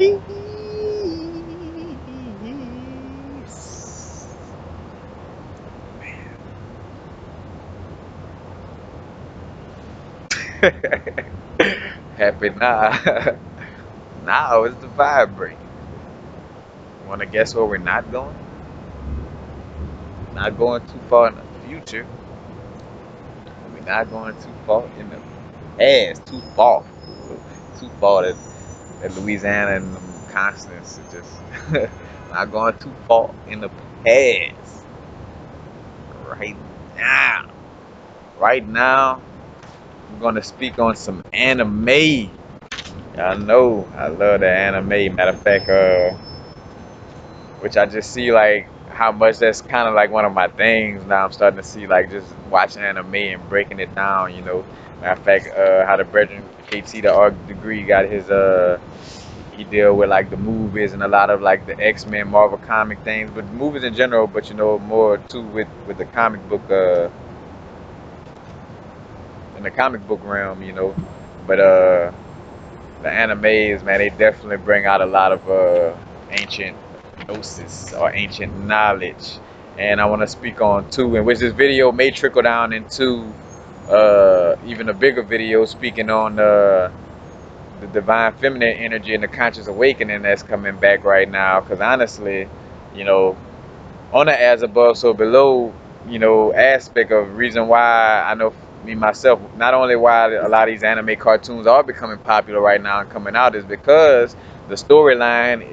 Happy now. Now is the vibrate. Want to guess where we're not going? Not going too far in the future. We're not going too far in the past. Too far. Too far that Louisiana and them Constance are just not going too far in the past. Right now. Right now, I'm going to speak on some anime. I know I love the anime. Matter of fact, which I just see like how much that's kind of like one of my things now. I'm starting to see like just watching anime and breaking it down. Matter of fact, how the brethren KT the art degree got his he deal with like the movies and a lot of like the X-Men, Marvel comic things, but movies in general. But more too with the comic book in the comic book realm. But the animes, man, they definitely bring out a lot of ancient gnosis or ancient knowledge. And I want to speak on two, in which this video may trickle down into even a bigger video speaking on the divine feminine energy and the conscious awakening that's coming back right now. Because honestly, you know, on the as above, so below, aspect of reason why I know me myself, not only why a lot of these anime cartoons are becoming popular right now and coming out is because the storyline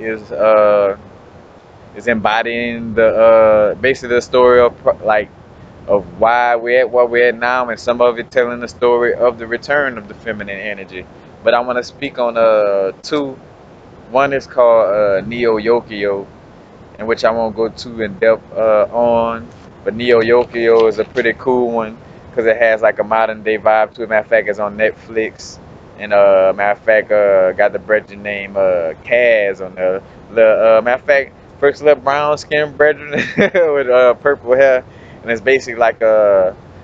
is embodying the basically the story of like of why we're at what we're at now, and some of it telling the story of the return of the feminine energy. But I want to speak on two. One is called Neo Yokio, in which I won't go too in depth on. But Neo Yokio is a pretty cool one because it has like a modern day vibe to it. Matter of fact, it's on Netflix. And matter of fact, got the brethren named Kaz on the matter of fact, first little brown skinned brethren with purple hair, and it's basically like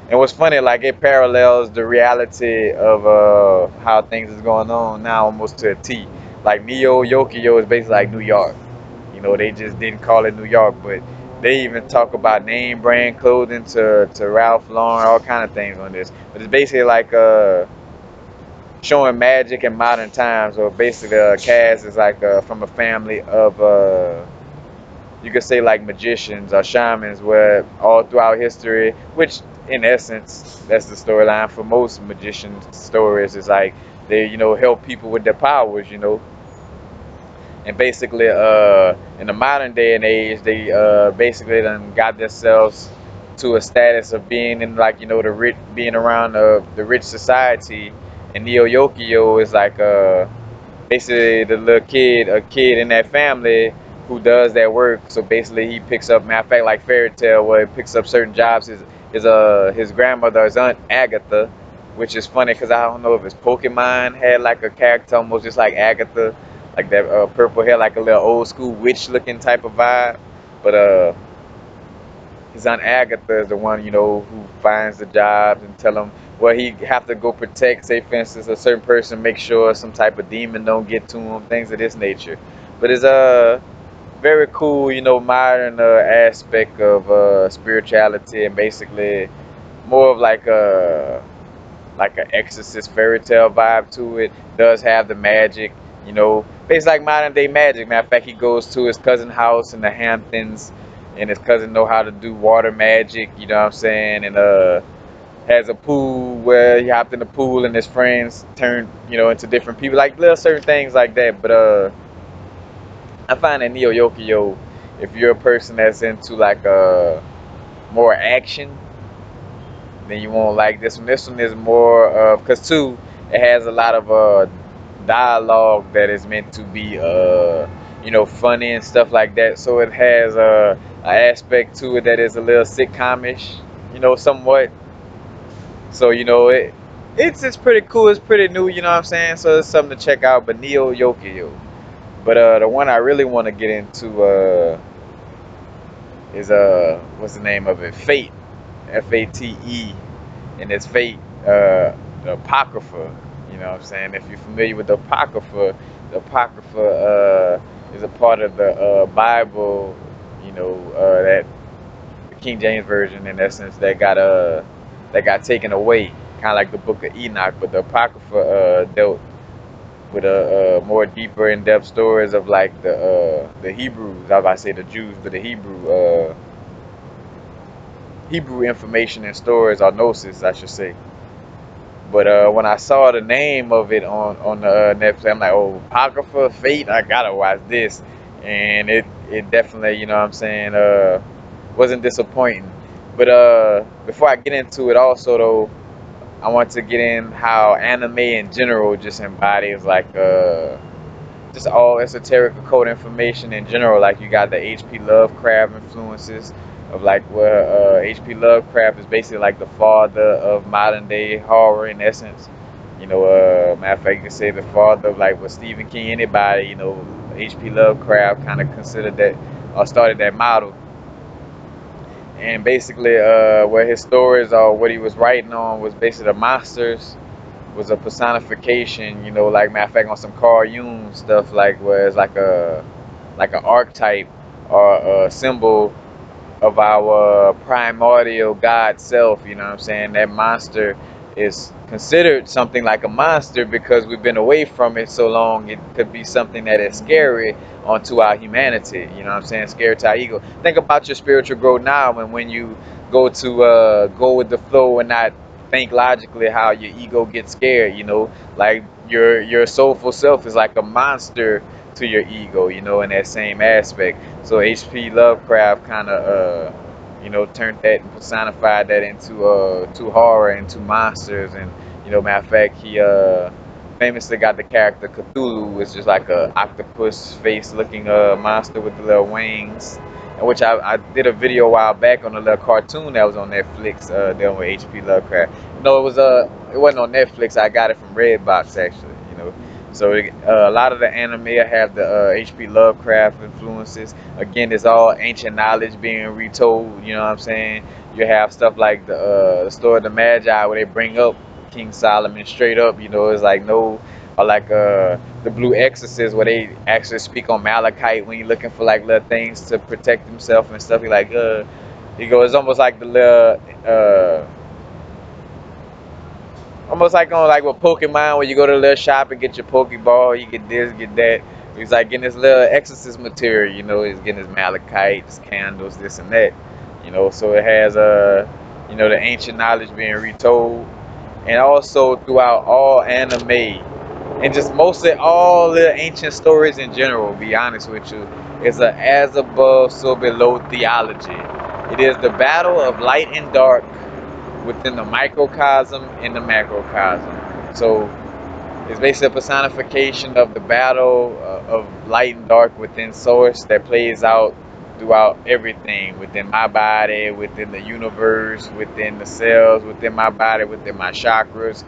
and what's funny, like it parallels the reality of how things is going on now almost to a T. Like Neo Yokio is basically like New York. They just didn't call it New York, but they even talk about name brand clothing to Ralph Lauren, all kind of things on this. But it's basically like showing magic in modern times, or basically Cass is like from a family of you could say like magicians or shamans, where all throughout history, which in essence that's the storyline for most magician stories, is like they help people with their powers. And basically in the modern day and age they basically done got themselves to a status of being in like the rich, being around the rich society. And Neo Yokio is like basically the little kid, a kid in that family who does that work. So basically he picks up, matter of fact, like fairy tale, where he picks up certain jobs. His grandmother, his aunt Agatha, which is funny because I don't know if his Pokemon had like a character almost just like Agatha, like that purple hair, like a little old school witch looking type of vibe. But his aunt Agatha is the one who finds the jobs and tell him well he have to go protect, say for instance, a certain person, make sure some type of demon don't get to him, things of this nature. But it's very cool, modern aspect of spirituality, and basically more of like an exorcist fairy tale vibe to it. Does have the magic, basically like modern day magic. Matter of fact, he goes to his cousin's house in the Hamptons, and his cousin know how to do water magic. You know what I'm saying? And has a pool where he hopped in the pool, and his friends turn into different people, like little certain things like that. But I find that Neo Yokio, if you're a person that's into like more action, then you won't like this one. This one is more because too, it has a lot of dialogue that is meant to be funny and stuff like that. So it has an aspect to it that is a little sitcomish, somewhat. So it's pretty cool. It's pretty new. You know what I'm saying? So it's something to check out. But Neo Yokio. But the one I really want to get into is what's the name of it? Fate, Fate, and it's Fate, the Apocrypha. You know what I'm saying? If you're familiar with the Apocrypha, the Apocrypha is a part of the Bible, that the King James version in essence that got taken away, kind of like the Book of Enoch. But the Apocrypha dealt with a more deeper, in-depth stories of like the Hebrews. I was about to say the Jews, but the Hebrew information and stories, or gnosis, I should say. But when I saw the name of it on the Netflix, I'm like, oh, Apocrypha, Fate, I gotta watch this, and it definitely, you know what I'm saying, wasn't disappointing. But before I get into it, also though, I want to get in how anime in general just embodies like just all esoteric occult information in general. Like you got the H.P. Lovecraft influences of like where H.P. Lovecraft is basically like the father of modern day horror in essence. Matter of fact, you can say the father of like with Stephen King, anybody, H.P. Lovecraft kind of considered that or started that model. And basically, where his stories or what he was writing on was basically the monsters was a personification, like matter of fact on some Carl Jung stuff, like where it's like an archetype or a symbol of our primordial God self, you know what I'm saying? That monster is considered something like a monster because we've been away from it so long. It could be something that is scary onto our humanity, you know what I'm saying? Scary to our ego. Think about your spiritual growth now, and when you go with the flow and not think logically, how your ego gets scared, like your soulful self is like a monster to your ego, in that same aspect. So H.P. Lovecraft kind of turned that and personified that into horror, into monsters. And matter of fact, he famously got the character Cthulhu, which is just like a octopus face looking monster with the little wings, and which I did a video a while back on a little cartoon that was on Netflix dealing with H.P. Lovecraft. No, it wasn't on Netflix. I got it from Redbox actually. So a lot of the anime have the H.P. Lovecraft influences. Again, it's all ancient knowledge being retold. You know what I'm saying? You have stuff like the story of the Magi where they bring up King Solomon straight up. It's like no, or like the Blue Exorcist where they actually speak on Malachite when you're looking for like little things to protect himself and stuff. You're like he goes, it's almost like on like with Pokemon, where you go to a little shop and get your Pokeball, you get this, get that. He's like getting this little exorcist material, he's getting his malachite, his candles, this and that. So it has the ancient knowledge being retold. And also throughout all anime and just mostly all the ancient stories in general, to be honest with you, is a as above, so below theology. It is the battle of light and dark within the microcosm and the macrocosm. So it's basically a personification of the battle of light and dark within source that plays out throughout everything within my body, within the universe, within the cells, within my body, within my chakras,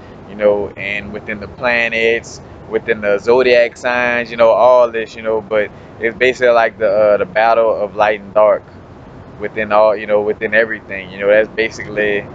and within the planets, within the zodiac signs, all this, but it's basically like the battle of light and dark within all, within everything. That's basically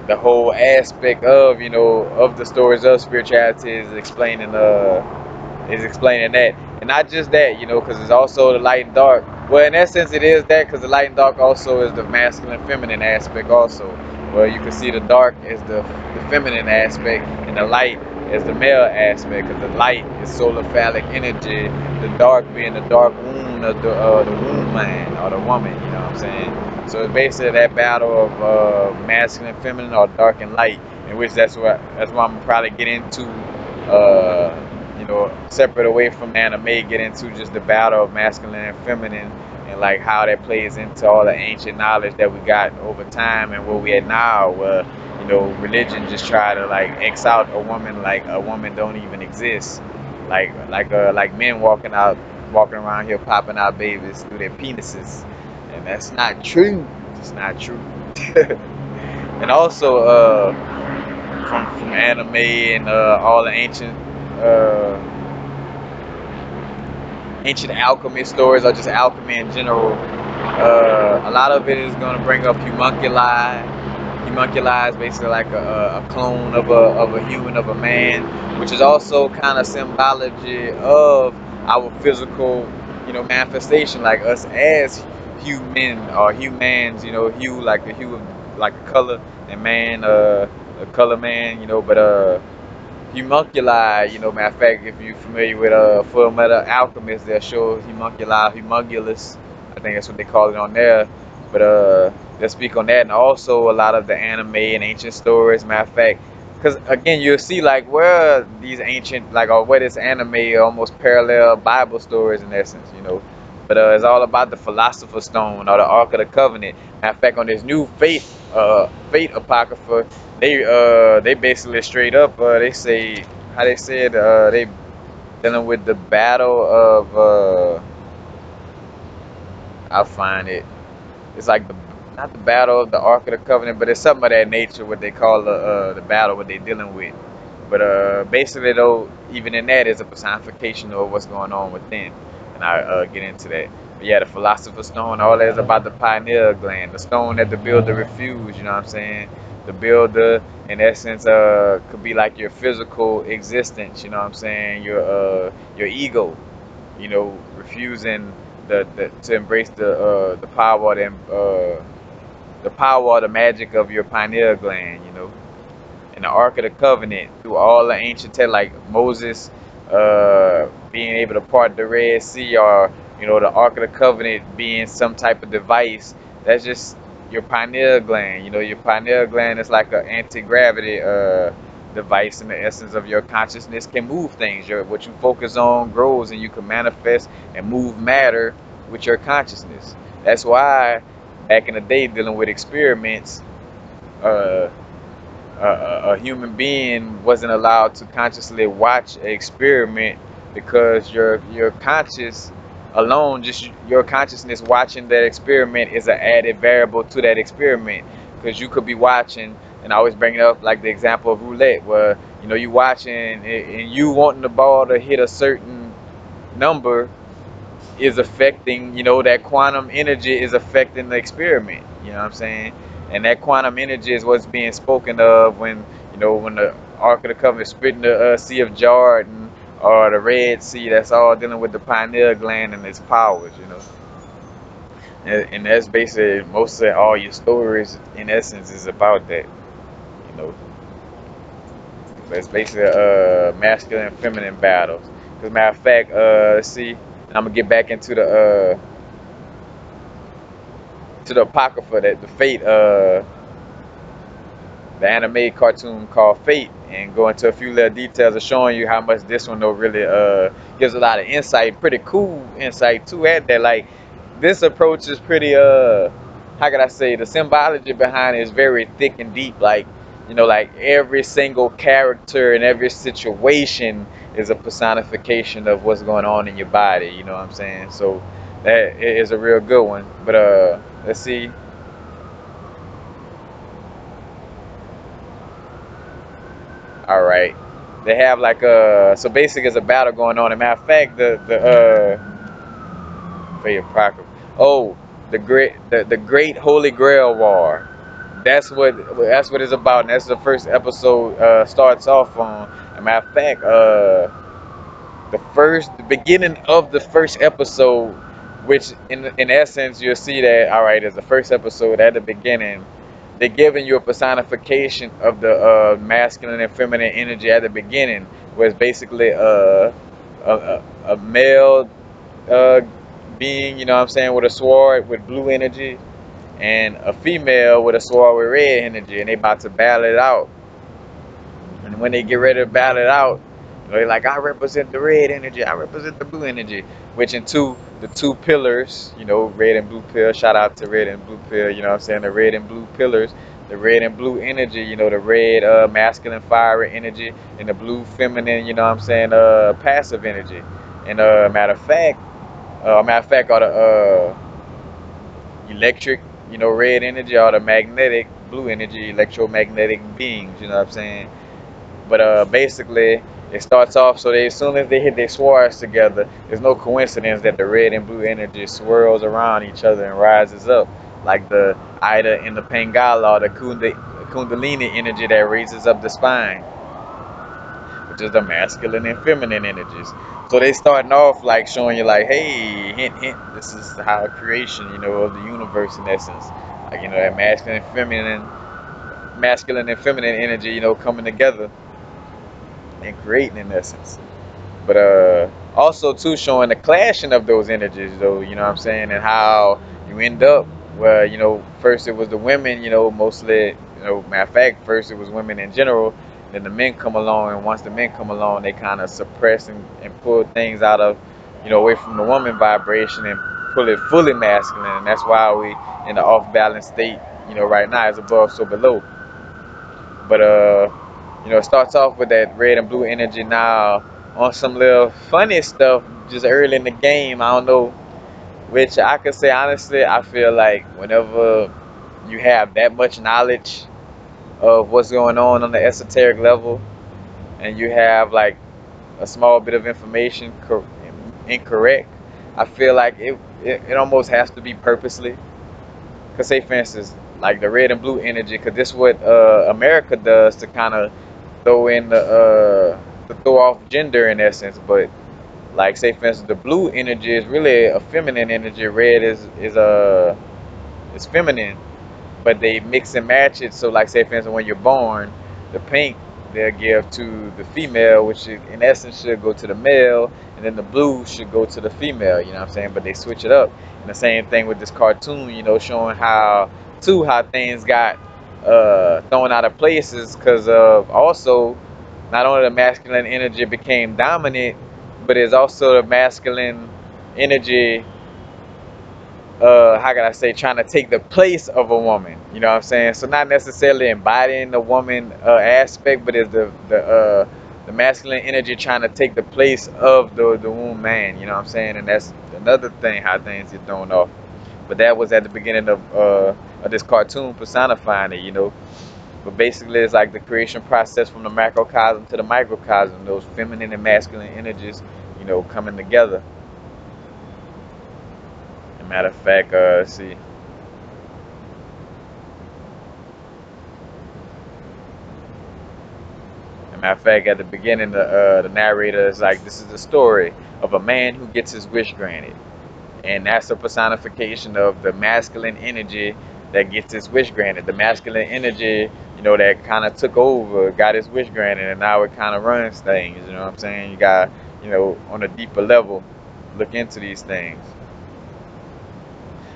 the whole aspect of of the stories of spirituality is explaining that, and not just that, because it's also the light and dark. Well, in essence, it is that, because the light and dark also is the masculine feminine aspect also. Well, you can see the dark is the feminine aspect, and the light is the male aspect, because the light is solar phallic energy, the dark being the dark womb of the womb man or the woman, you know what I'm saying? So it's basically that battle of masculine, feminine, or dark and light, in which that's what I'm gonna probably get into. Separate away from anime, get into just the battle of masculine and feminine, and like how that plays into all the ancient knowledge that we got over time and where we at now, where religion just try to like X out a woman, like a woman don't even exist, like men walking around here popping out babies through their penises, and that's not true. It's not true. And also from anime and all the uh, ancient alchemy stories, or just alchemy in general. A lot of it is going to bring up homunculi, Homunculi is basically like a clone of a human, of a man, which is also kind of symbology of our physical, manifestation, like us as human or humans, hue like the hue of like a color, and man, a color man, but homunculi, matter of fact, if you're familiar with Full Metal Alchemist, they'll show homunculi, humongulus. I think that's what they call it on there. But they'll speak on that, and also a lot of the anime and ancient stories. Matter of fact, because again, you'll see like where these ancient, like, or where this anime almost parallel Bible stories in essence, But it's all about the Philosopher's Stone or the Ark of the Covenant. Matter of fact, on this new Fate Apocrypha, they basically straight up they say how they said they dealing with the battle of I'll find it. It's like the not the battle of the Ark of the Covenant, but it's something of that nature. What they call the battle, what they dealing with. But basically though, even in that is a personification of what's going on within, and I get into that. But yeah, the Philosopher's Stone, all that is about the pineal gland, the stone that the builder refused. You know what I'm saying? The builder, in essence, could be like your physical existence. You know what I'm saying? Your ego. Refusing the to embrace the power, the power or the magic of your pineal gland. And the Ark of the Covenant, through all the ancient text, like Moses being able to part the Red Sea, or the Ark of the Covenant being some type of device. That's just your pineal gland. Your pineal gland is like an anti-gravity device, in the essence of your consciousness can move things. What you focus on grows, and you can manifest and move matter with your consciousness. That's why back in the day, dealing with experiments, uh, a human being wasn't allowed to consciously watch an experiment, because your conscious alone, just your consciousness watching that experiment, is an added variable to that experiment. Because you could be watching, and I always bring it up like the example of roulette, where you watching and you wanting the ball to hit a certain number is affecting, that quantum energy is affecting the experiment. You know what I'm saying? And that quantum energy is what's being spoken of when the Ark of the Covenant split in the Sea of Jordan, or the Red Sea. That's all dealing with the pineal gland and its powers. And that's basically most of all your stories, in essence, is about that. You know, but it's basically masculine and feminine battles. As a matter of fact, let's see. I'm gonna get back into the apocrypha, that the Fate, the anime cartoon called Fate, and go into a few little details of showing you how much this one though really gives a lot of insight, pretty cool insight too. At that, like, this approach is pretty how can I say, the symbology behind it is very thick and deep. Like, like every single character and every situation is a personification of what's going on in your body. You know what I'm saying? So that is a real good one. But let's see. All right. They have like so basically it's a battle going on. As a matter of fact, for your pocket. Oh, the Great Holy Grail War. That's what it's about, and that's the first episode starts off on. As a matter of fact, the beginning of the first episode, which in essence you'll see that, all right, as the first episode at the beginning, they're giving you a personification of the masculine and feminine energy at the beginning, where it's basically a male uh, being, you know what I'm saying, with a sword with blue energy, and a female with a sword with red energy, and they about to battle it out. And when they get ready to battle it out, they're like, I represent the red energy, I represent the blue energy, which into the two pillars, red and blue pill. Shout out to red and blue pill, you know what I'm saying? The red and blue pillars, the red and blue energy, the red masculine fiery energy, and the blue feminine, you know what I'm saying, passive energy. And matter of fact, are the electric, red energy, or the magnetic blue energy, electromagnetic beings, you know what I'm saying? But basically, it starts off so as soon as they hit their swords together, there's no coincidence that the red and blue energy swirls around each other and rises up. like the Ida and the Pingala, or the Kundalini energy that raises up the spine, which is the masculine and feminine energies. So they starting off like showing you like, hey, hint, hint, this is how creation, of the universe in essence. Like, that masculine and feminine energy, coming together and creating in essence. But also too showing the clashing of those energies though, what I'm saying, and how you end up where, first it was the women, mostly, matter of fact, first it was women in general, then the men come along, and once the men come along, they kind of suppress and pull things out of, away from the woman vibration and pull it fully masculine, and that's why we in the off balance state, right now is above so below. But it starts off with that red and blue energy now on some little funny stuff just early in the game. I don't know, which I could say honestly, I feel like whenever you have that much knowledge of what's going on the esoteric level, and you have like a small bit of information incorrect, I feel like it almost has to be purposely. Cause say for instance, like the red and blue energy, cause this is what America does to kind of throw in to throw off gender in essence. But like say for instance, the blue energy is really a feminine energy. Red is feminine, but they mix and match it. So like say for instance, when you're born, the pink they'll give to the female, which in essence should go to the male, and then the blue should go to the female. You know what I'm saying? But they switch it up. And the same thing with this cartoon, showing how things got thrown out of places because of also not only the masculine energy became dominant, but it's also the masculine energy, how can I say, trying to take the place of a woman. You know what I'm saying? So not necessarily embodying the woman aspect, but it's the masculine energy trying to take the place of the womb man. You know what I'm saying? And that's another thing how things get thrown off. But that was at the beginning of this cartoon personifying it. But basically, it's like the creation process from the macrocosm to the microcosm. Those feminine and masculine energies, coming together. As a matter of fact, see. As a matter of fact, at the beginning, the narrator is like, "This is the story of a man who gets his wish granted," and that's a personification of the masculine energy that gets his wish granted. The masculine energy, that kind of took over, got his wish granted, and now it kind of runs things. You know what I'm saying? You got, on a deeper level, look into these things.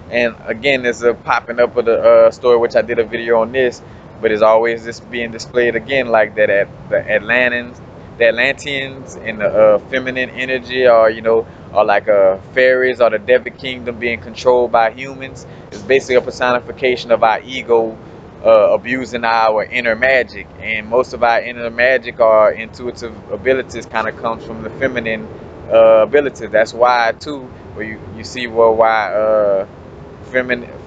And again, there's a popping up of the story, which I did a video on this, but it's always just being displayed again like that at the Atlanteans and the feminine energy, or or like fairies or the Devic Kingdom being controlled by humans. It's basically a personification of our ego abusing our inner magic, and most of our inner magic or intuitive abilities kind of comes from the feminine abilities. That's why too, where you see why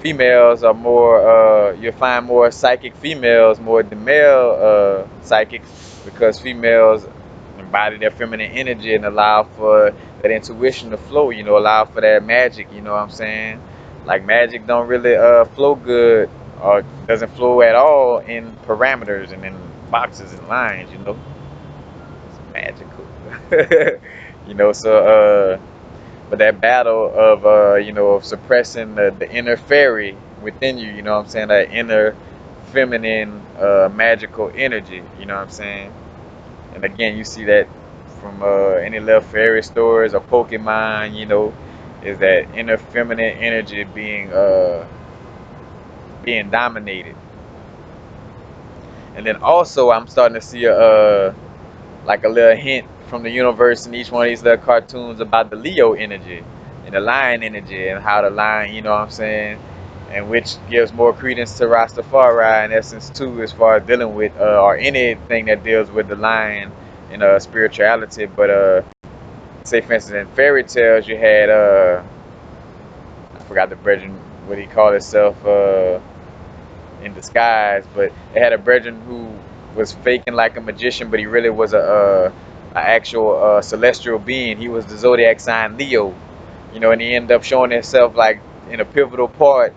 females are more you'll find more psychic females more than male psychics, because females embody their feminine energy and allow for that intuition to flow, allow for that magic, you know what I'm saying? Like magic don't really flow good, or doesn't flow at all in parameters and in boxes and lines, it's magical. So but that battle of of suppressing the inner fairy within you, you know what I'm saying, that inner feminine magical energy, you know what I'm saying. And again, you see that from any little fairy stories or Pokemon, is that inner feminine energy being dominated. And then also I'm starting to see like a little hint from the universe in each one of these little cartoons about the Leo energy and the lion energy, and how the lion, you know what I'm saying, and which gives more credence to Rastafari in essence too, as far as dealing with or anything that deals with the lion in spirituality. But say for instance in fairy tales you had I forgot the brethren what he called himself in disguise, but they had a brethren who was faking like a magician, but he really was a actual celestial being. He was the zodiac sign Leo, and he ended up showing himself like in a pivotal part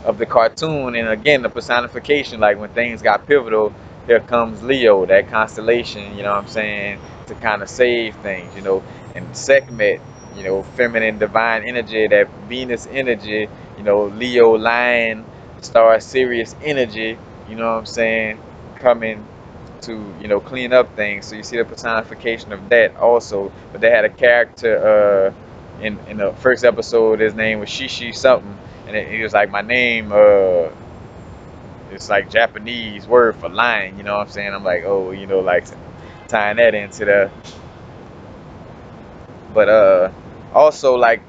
of the cartoon. And again, the personification, like when things got pivotal, here comes Leo, that constellation, you know what I'm saying, to kind of save things, and Sekhmet, feminine divine energy, that Venus energy, Leo lion star Sirius energy, you know what I'm saying, coming to clean up things. So you see the personification of that also. But they had a character in the first episode. His name was Shishi something, and he was like, my name it's like Japanese word for lion. You know what I'm saying? I'm like, oh, like tying that into the. But also like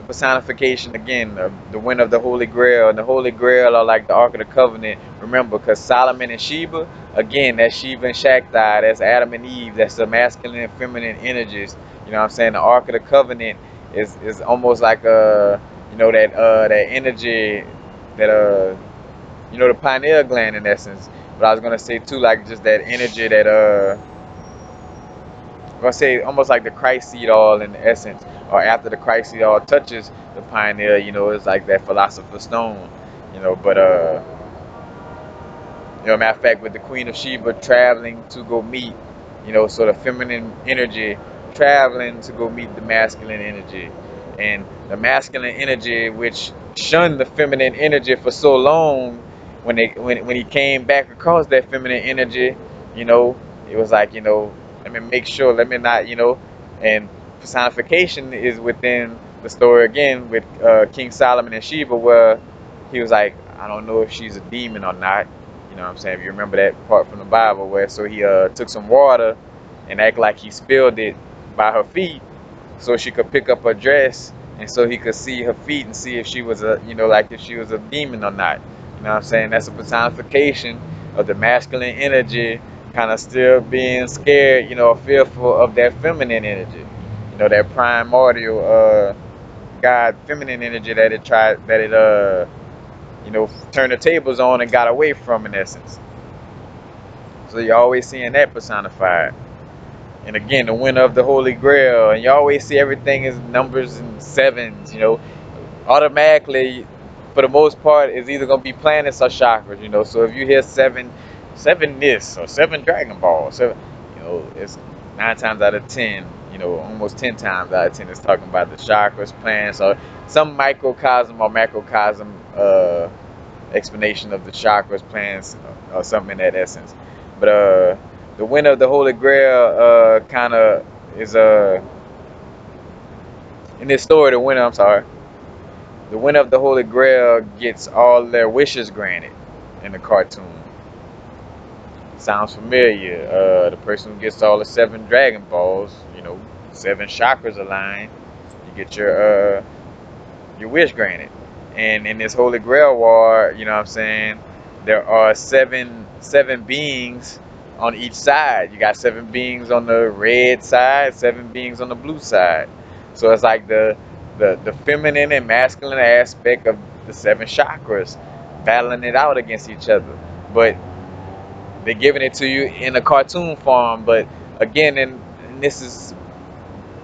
personification again of the wind of the Holy Grail, and the Holy Grail are like the Ark of the Covenant. Remember, because Solomon and Sheba, again, that's Sheba and Shakti, that's Adam and Eve, that's the masculine and feminine energies. You know what I'm saying? The Ark of the Covenant is almost like that energy that the pineal gland in essence. But I was gonna say too, like just that energy that I'm gonna say almost like the Christ seed all in essence, or after the Christ seed all touches the pioneer, it's like that philosopher's stone, But matter of fact, with the Queen of Sheba traveling to go meet, so the feminine energy traveling to go meet the masculine energy, and the masculine energy which shunned the feminine energy for so long, when he came back across that feminine energy, it was like, let me make sure, let me not, and personification is within the story again with King Solomon and Sheba, where he was like, I don't know if she's a demon or not. You know what I'm saying? If you remember that part from the Bible, where so he took some water and act like he spilled it by her feet so she could pick up her dress, and so he could see her feet and see if she was like if she was a demon or not. You know what I'm saying? That's a personification of the masculine energy kind of still being scared, or fearful of that feminine energy. That primordial God feminine energy that it tried that it turned the tables on and got away from in essence. So you're always seeing that personified. And again, the winner of the Holy Grail, and you always see everything is numbers and sevens, automatically, for the most part, is either gonna be planets or chakras, So if you hear seven this or seven Dragon Balls, seven, it's 9 times out of 10, almost 10 times out of 10 is talking about the chakras, planets, or some microcosm or macrocosm explanation of the chakras, planets, or something in that essence. But the winner of the Holy Grail kind of is in this story. The winner of the Holy Grail gets all their wishes granted in the cartoon. Sounds familiar. The person who gets all the 7 Dragon Balls, 7 chakras aligned, you get your wish granted. And in this Holy Grail war, you know what I'm saying, there are seven beings on each side. You got 7 beings on the red side, 7 beings on the blue side. So it's like the feminine and masculine aspect of the 7 chakras battling it out against each other. But they're giving it to you in a cartoon form. But again, and this is,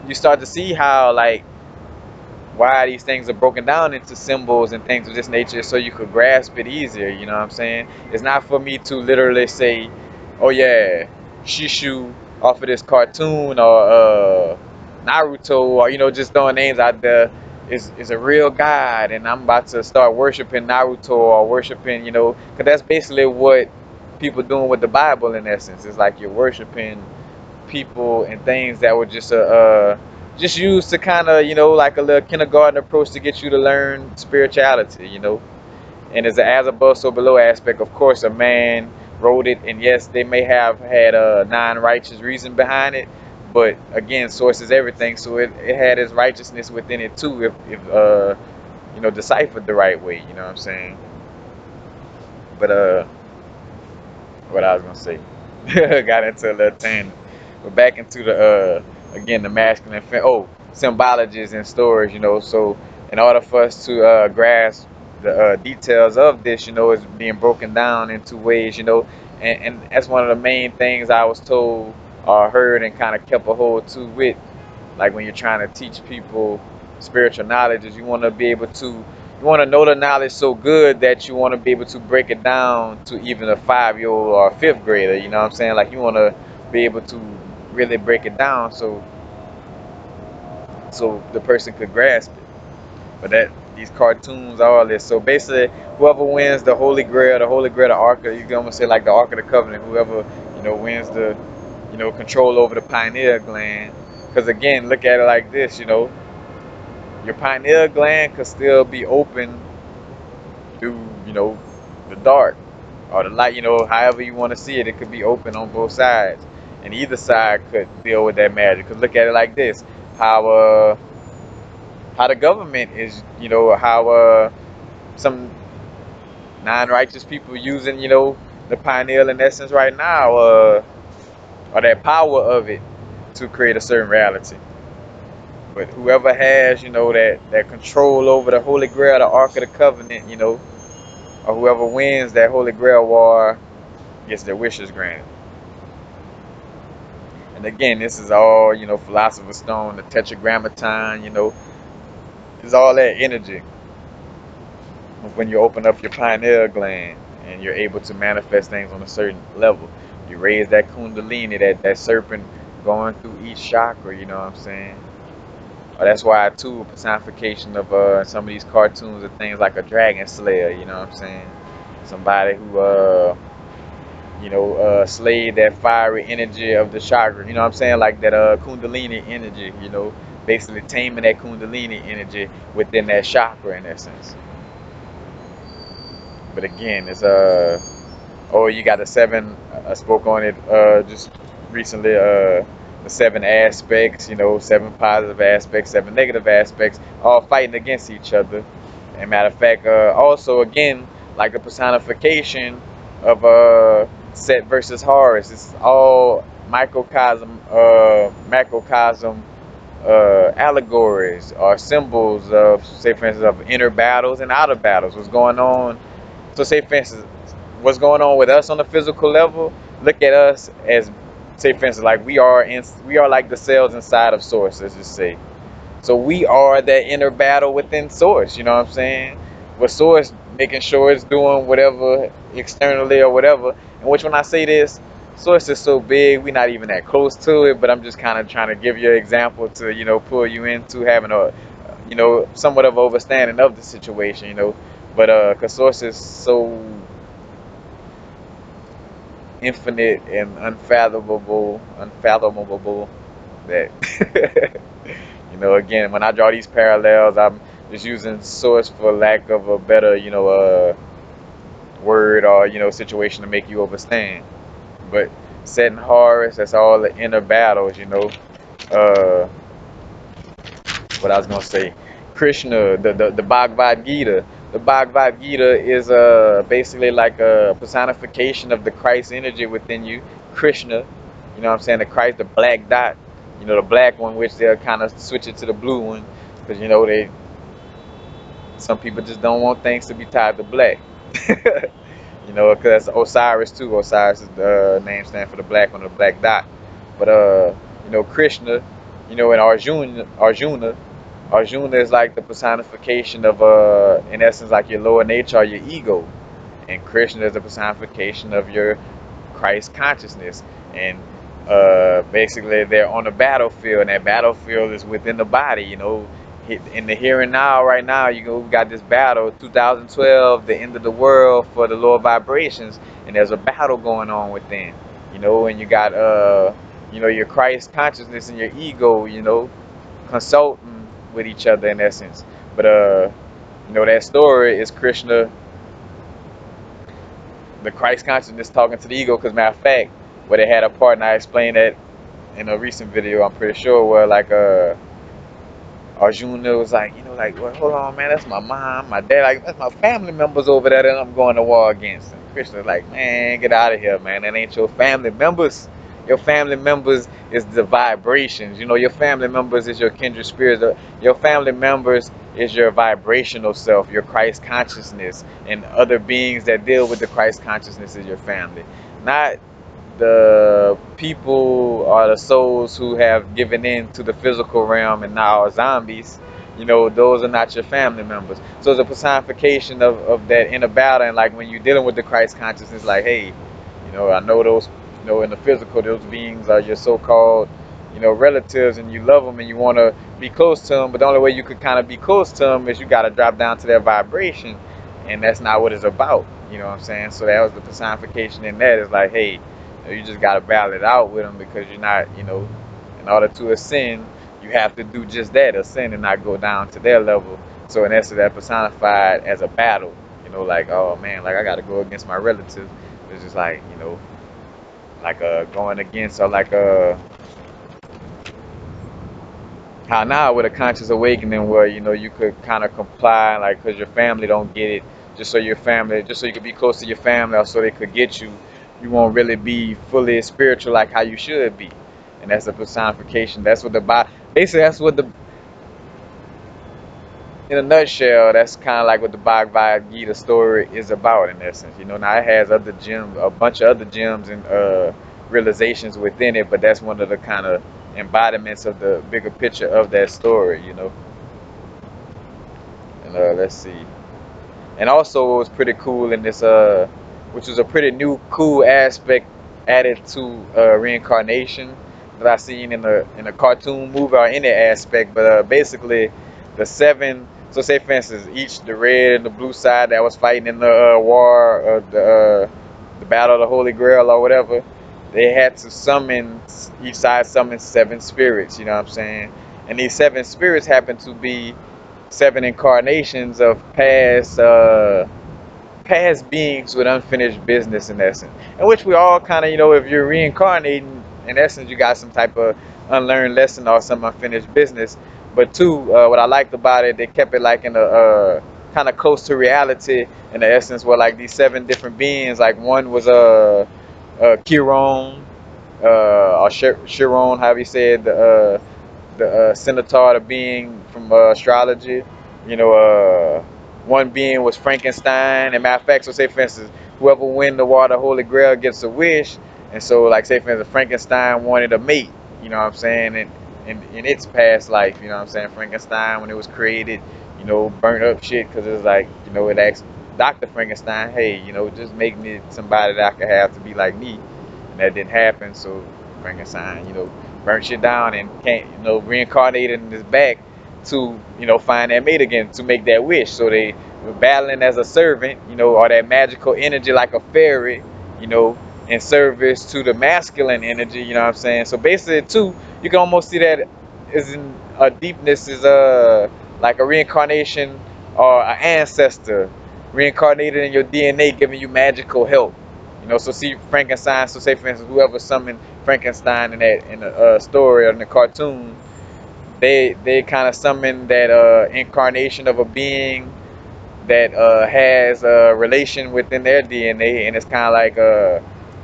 you start to see how like why these things are broken down into symbols and things of this nature, so you could grasp it easier. You know what I'm saying? It's not for me to literally say, oh yeah, Shishu off of this cartoon, or Naruto, or just throwing names out there is a real god, and I'm about to start worshiping Naruto or worshiping, because that's basically what people doing with the Bible in essence. It's like you're worshiping people and things that were just used to kind of, like a little kindergarten approach to get you to learn spirituality, And as an as above, so below aspect, of course, a man wrote it, and yes, they may have had a non-righteous reason behind it, but again, source is everything, so it had its righteousness within it too, if deciphered the right way, you know what I'm saying? But what I was gonna say, got into a little tangent. But back into the again the masculine symbologies and stories, So in order for us to grasp the details of this, is being broken down into ways, and that's one of the main things I was told or heard and kind of kept a hold to with, like when you're trying to teach people spiritual knowledge, is you want to be able to You want to know the knowledge so good that you want to be able to break it down to even a 5-year-old or a fifth grader. You know what I'm saying? Like you want to be able to really break it down so the person could grasp it. But that these cartoons, all this. So basically, whoever wins the Holy Grail, the Ark, you can almost say like the Ark of the Covenant. Whoever wins the control over the pineal gland. Because again, look at it like this. Your pineal gland could still be open through the dark or the light. However you want to see it, it could be open on both sides, and either side could deal with that magic. Because look at it like this: how how the government is, how some non-righteous people using, the pineal in essence right now, or that power of it to create a certain reality. But whoever has, that control over the Holy Grail, the Ark of the Covenant, or whoever wins that Holy Grail war gets their wishes granted. And again, this is all, Philosopher's Stone, the Tetragrammaton, it's all that energy when you open up your pineal gland and you're able to manifest things on a certain level. You raise that kundalini, that serpent going through each chakra, you know what I'm saying? That's why too, personification of some of these cartoons and things like a dragon slayer, you know what I'm saying? Somebody who slayed that fiery energy of the chakra, you know what I'm saying? Like that kundalini energy, basically taming that kundalini energy within that chakra in essence. But again, it's oh, you got the seven. I spoke on it just recently. The seven aspects, seven positive aspects, seven negative aspects, all fighting against each other. And matter of fact, also again, like a personification of Set versus Horus. It's all macrocosm allegories or symbols of, say for instance, of inner battles and outer battles. What's going on? So say for instance, what's going on with us on the physical level? Look at us as, say for instance, like we are like the cells inside of Source. Let's just say. So we are that inner battle within Source. You know what I'm saying? With Source making sure it's doing whatever externally or whatever. And which when I say this, Source is so big, we're not even that close to it. But I'm just kind of trying to give you an example to pull you into having a somewhat of understanding of the situation. But because Source is so infinite and unfathomable that again, when I draw these parallels, I'm just using Source for lack of a better word or situation to make you understand. But setting Horus, that's all the inner battles. Uh, what I was gonna say, Krishna, the Bhagavad Gita. The Bhagavad Gita is basically like a personification of the Christ energy within you, Krishna. You know what I'm saying? The Christ, the black dot. The black one, which they'll kind of switch it to the blue one, because some people just don't want things to be tied to black. Because that's Osiris too. Osiris is the name stand for the black one, the black dot. But Krishna, and Arjuna is like the personification of in essence, like your lower nature or your ego, and Krishna is the personification of your Christ consciousness. And basically, they're on a battlefield, and that battlefield is within the body. In the here and now, right now, we got this battle, 2012, the end of the world for the lower vibrations, and there's a battle going on within. And you got your Christ consciousness and your ego, consulting with each other in essence. But that story is Krishna, the Christ consciousness talking to the ego. Because matter of fact, where they had a part, and I explained that in a recent video, I'm pretty sure, where like Arjuna was like, like, well, hold on, man, that's my mom, my dad, like, that's my family members over there that I'm going to war against. And Krishna's like, man, get out of here, man, that ain't your family members. Your family members is the vibrations. Your family members is your kindred spirits. Your family members is your vibrational self, your Christ consciousness, and other beings that deal with the Christ consciousness is your family. Not the people or the souls who have given in to the physical realm and now are zombies. those are not your family members. So it's a personification of that inner battle. And like when you're dealing with the Christ consciousness, like, hey, I know those, in the physical, those beings are your so-called, relatives, and you love them and you want to be close to them. But the only way you could kind of be close to them is you got to drop down to their vibration, and that's not what it's about. You know what I'm saying? So that was the personification in that. It's like, hey, you just got to battle it out with them, because you're not, in order to ascend, you have to do just that, ascend, and not go down to their level. So in essence, that personified as a battle. Like, oh man, like I got to go against my relatives. It's just like, like going against, or like how now with a conscious awakening, where you could kind of comply, like, because your family don't get it, just so your family, just so you could be close to your family, or so they could get you. You won't really be fully spiritual like how you should be. And that's the personification. That's what the basically, that's what the, in a nutshell, that's kind of like what the Bhagavad Gita story is about, in essence. Now it has other gems, a bunch of other gems and realizations within it, but that's one of the kind of embodiments of the bigger picture of that story. And let's see. And also, what was pretty cool in this, which was a pretty new, cool aspect added to reincarnation that I seen in a cartoon movie, or any aspect. But basically, the seven. So say for instance, each the red and the blue side that was fighting in the war, the battle of the Holy Grail or whatever, they had to summon, each side summon seven spirits. You know what I'm saying? And these seven spirits happen to be seven incarnations of past beings with unfinished business, in essence, in which we all kind of, if you're reincarnating, in essence, you got some type of unlearned lesson or some unfinished business. But two, what I liked about it, they kept it like in a kind of close to reality, in the essence, where like these seven different beings, like one was Chiron, or Chiron, however you said, the centaur, the being from astrology. One being was Frankenstein. And matter of fact, so say for instance, whoever win the water Holy Grail gets a wish. And so, like, say for instance, Frankenstein wanted a mate. You know what I'm saying? And in its past life, you know what I'm saying? Frankenstein, when it was created, burnt up shit, because it was like, it asked Dr. Frankenstein, hey, just make me somebody that I could have to be like me. And that didn't happen. So Frankenstein, burnt shit down, and can't, reincarnated in his back to, find that mate again, to make that wish. So they were battling as a servant, or that magical energy, like a fairy, you know, in service to the masculine energy, you know what I'm saying? So basically too, you can almost see that is in a deepness, is like a reincarnation or an ancestor reincarnated in your DNA, giving you magical help. So see Frankenstein. So say for instance, whoever summoned Frankenstein in the story or in the cartoon, they kind of summon that incarnation of a being that has a relation within their DNA, and it's kind of like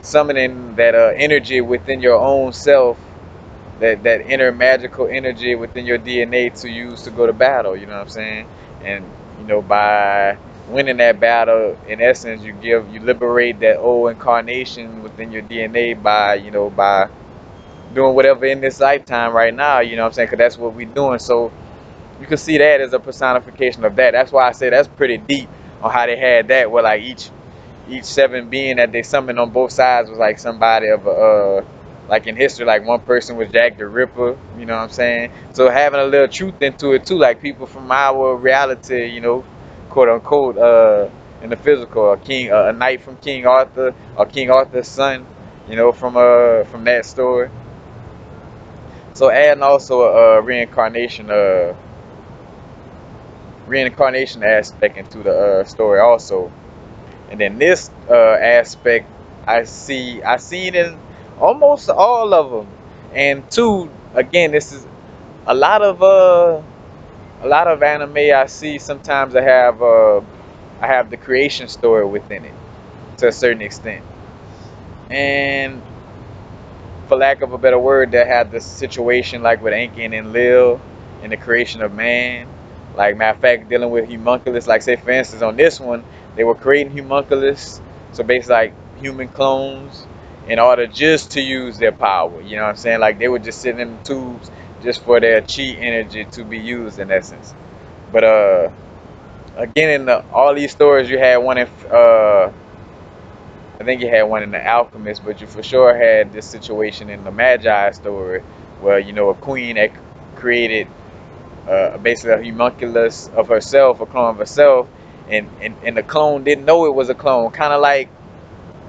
summoning that energy within your own self, that inner magical energy within your DNA to use to go to battle. You know what I'm saying? And by winning that battle, in essence, you liberate that old incarnation within your DNA by by doing whatever in this lifetime right now. You know what I'm saying? Because that's what we're doing. So you can see that as a personification of that. That's why I say that's pretty deep on how they had that, where like each seven being that they summoned on both sides was like somebody of a like in history, like one person was Jack the Ripper, you know what I'm saying? So having a little truth into it too, like people from our reality, quote unquote, in the physical, a knight from King Arthur, or King Arthur's son, from that story. So adding also a reincarnation aspect into the story also. And then this aspect, I see it in almost all of them. And two, again, this is a lot of anime I see. Sometimes I have the creation story within it to a certain extent. And for lack of a better word, that had this situation like with Enki and Enlil in the creation of man. Like, matter of fact, dealing with homunculus, like say for instance on this one, they were creating homunculus, so basically like human clones, in order just to use their power. You know what I'm saying? Like they were just sitting in the tubes, just for their chi energy to be used in essence. But again, in all these stories, you had one in I think you had one in the Alchemist, but you for sure had this situation in the Magi story, where a queen had created basically a homunculus of herself, a clone of herself, and the clone didn't know it was a clone, kind of like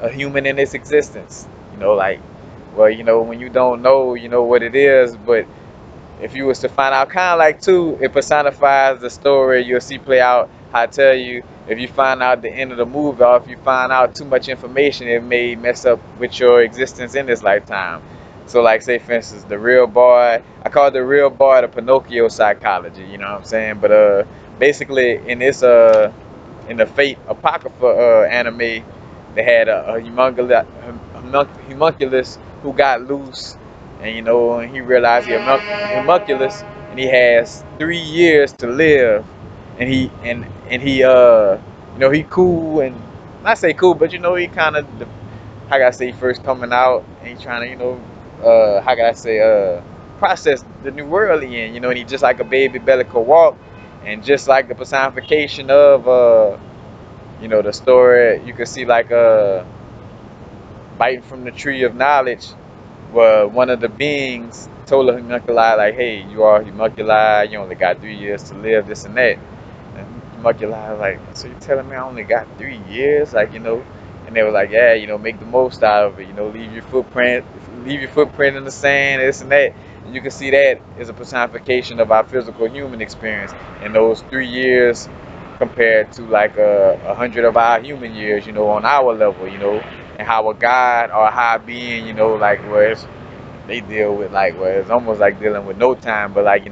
a human in its existence. Like, well, when you don't know, what it is, but if you was to find out, kind of like too, it personifies the story you'll see play out. I tell you, if you find out the end of the movie, or if you find out too much information, it may mess up with your existence in this lifetime. So, like, say for instance, the real boy, I call the real boy the Pinocchio psychology. You know what I'm saying? But basically, in the Fate Apocrypha anime, they had a homunculus who got loose, and and he realized he homunculus, and he has 3 years to live, and he cool, and not say cool, but he kind of, how can I say, first coming out, and he trying to how can I say, process the new world he in, and he just like a baby belly could walk, and just like the personification of the story, you can see like biting from the tree of knowledge, where one of the beings told the homunculi, like, hey, you are a homunculi, you only got 3 years to live, this and that. And homunculi was like, so you telling me I only got 3 years? Like, and they were like, yeah, make the most out of it, leave your footprint in the sand, this and that. And you can see that is a personification of our physical human experience. And those 3 years compared to like 100 of our human years, on our level, and how a god or a high being, like where they deal with, like, where it's almost like dealing with no time, but like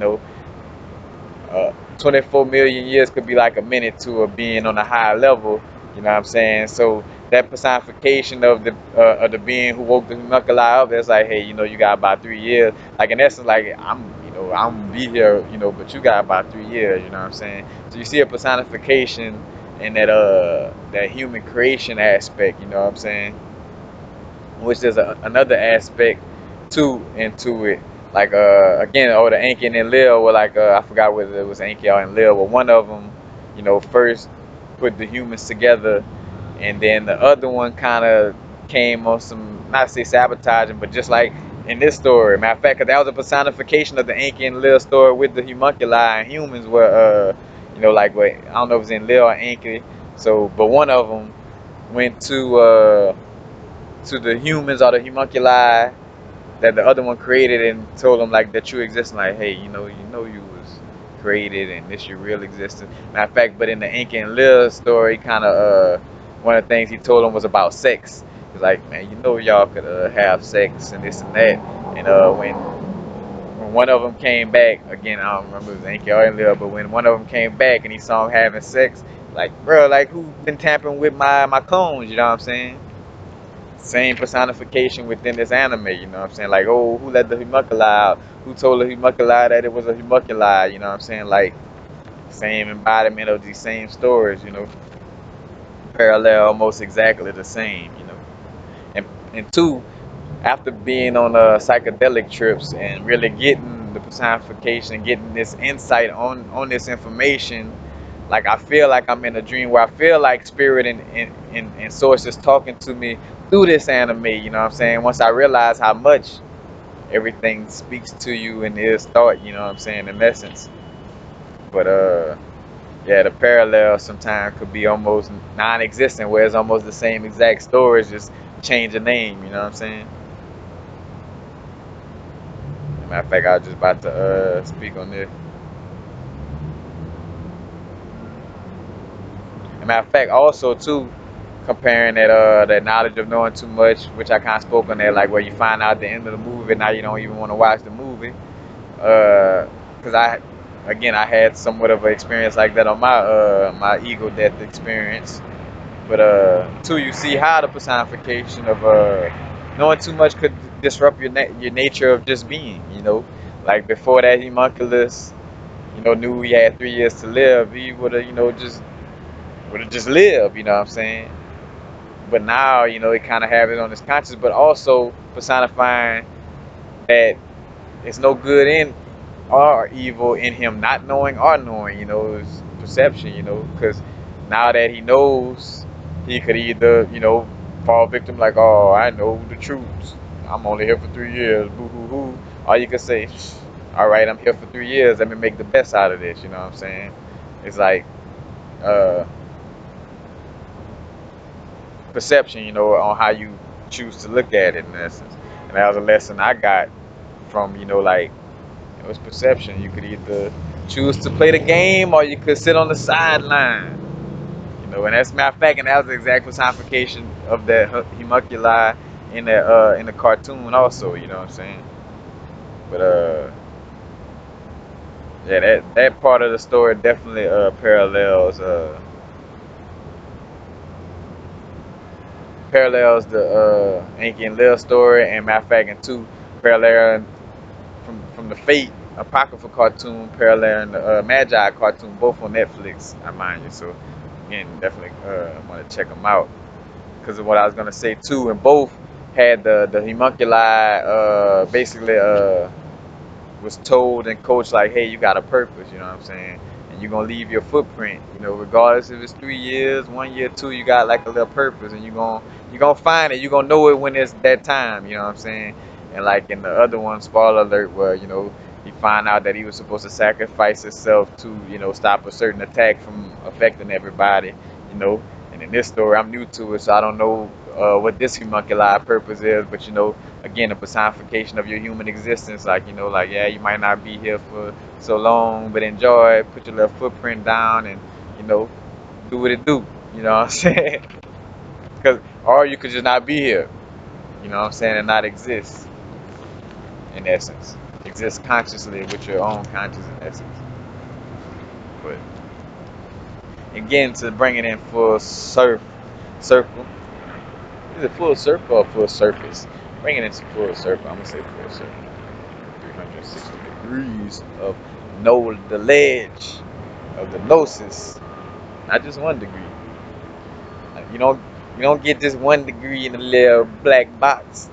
24 million years could be like a minute to a being on a higher level. You know what I'm saying? So that personification of the being who woke the homunculi up, it's like, hey, you got about 3 years. Like, in essence, like, I'm gonna be here, but you got about 3 years. You know what I'm saying? So you see a personification in that human creation aspect. You know what I'm saying? Which there's another aspect too into it. Like again, the Anki and Lil were like I forgot whether it was Anki or Lil, but one of them, first put the humans together, and then the other one kind of came on some, not to say sabotaging, but just like in this story. Matter of fact, 'cause that was a personification of the Anki and Lil story with the homunculi and humans were like, what, I don't know if it was in Lil or Anki. So, but one of them went to the humans or the homunculi that the other one created, and told them like that you exist, like, hey, you was created and this your real existence. Matter of fact, but in the Ink and Lil story, kind of one of the things he told them was about sex. He's like, man, y'all could have sex and this and that. And when one of them came back, again, I don't remember if it was Ink or Lil, but when one of them came back and he saw him having sex, like, bro, like, who been tampering with my clones? You know what I'm saying? Same personification within this anime, you know what I'm saying? Like, oh, who let the homunculi out? Who told the homunculi that it was a homunculi? You know what I'm saying? Like, same embodiment of these same stories, parallel, almost exactly the same, and two, after being on psychedelic trips and really getting the personification, getting this insight on this information, like, I feel like I'm in a dream where I feel like spirit and source is talking to me through this anime, you know what I'm saying? Once I realize how much everything speaks to you and is thought, you know what I'm saying, in essence. But yeah, the parallel sometimes could be almost non-existent, where it's almost the same exact stories, just change the name, you know what I'm saying? Matter of fact, I was just about to speak on this. Matter of fact, also too, comparing that knowledge of knowing too much, which I kind of spoke on that, like where you find out at the end of the movie, now you don't even want to watch the movie, because I had somewhat of an experience like that on my ego death experience. But two, you see how the personification of knowing too much could disrupt your nature of just being, like before that homunculus, knew he had 3 years to live, he would have just lived, you know what I'm saying? But now, it kind of have it on his conscience, but also personifying that it's no good in or evil in him not knowing or knowing, is perception, because now that he knows, he could either, fall victim like, oh, I know the truth. I'm only here for 3 years, boo hoo hoo. Or you could say, all right, I'm here for 3 years. Let me make the best out of this. You know what I'm saying? It's like uh, perception, on how you choose to look at it in essence. And that was a lesson I got from, like, it was perception. You could either choose to play the game or you could sit on the sideline. And that's matter of fact, and that was the exact personification of that homunculi in the cartoon also. You know what I'm saying? But yeah, that part of the story definitely parallels the Enki and Lil story, and matter of fact, and two parallel from the Fate Apocrypha cartoon, paralleling the Magi cartoon, both on Netflix, I mind you. So again, definitely want to check them out. Because of what I was gonna say too, and both had the homunculi basically was told and coached like, hey, you got a purpose, you know what I'm saying? And you're gonna leave your footprint, regardless if it's 3 years, 1 year, two, you got like a little purpose, and you're gonna find it, you're gonna know it when it's that time, you know what I'm saying? And like in the other one, spoiler alert, where he find out that he was supposed to sacrifice himself to stop a certain attack from affecting everybody, you know. And in this story, I'm new to it, so I don't know what this homunculi purpose is, but again, a personification of your human existence. Like, like, yeah, you might not be here for so long, but enjoy, put your little footprint down, and, you know, do what it do. You know what I'm saying? Because, or you could just not be here, you know what I'm saying, and not exist, in essence. Exist consciously with your own conscious in essence. But, again, to bring it in full circle. Is it full circle or full surface? Bring it into full circle. I'm going to say full circle. 360 degrees of the ledge of the gnosis, not just 1 degree. You don't get just 1 degree in a little black box.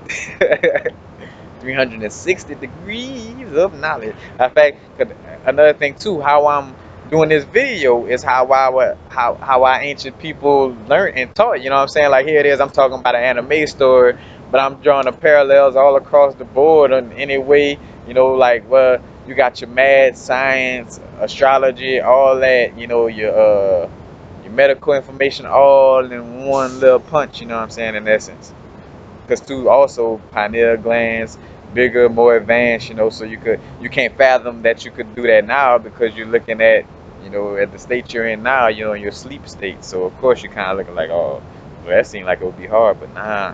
360 degrees of knowledge. In fact, another thing too, how I'm doing this video is how our ancient people learned and taught. You know what I'm saying? Like, here it is, I'm talking about an anime story, but I'm drawing the parallels all across the board in any way. Like, well, you got your mad science, astrology, all that. Your medical information all in one little punch. You know what I'm saying? In essence. Because too, also pineal glands, bigger, more advanced, so you can't fathom that you could do that now because you're looking at, at the state you're in now, in your sleep state. So of course you're kind of looking like, oh, well, that seemed like it would be hard, but nah.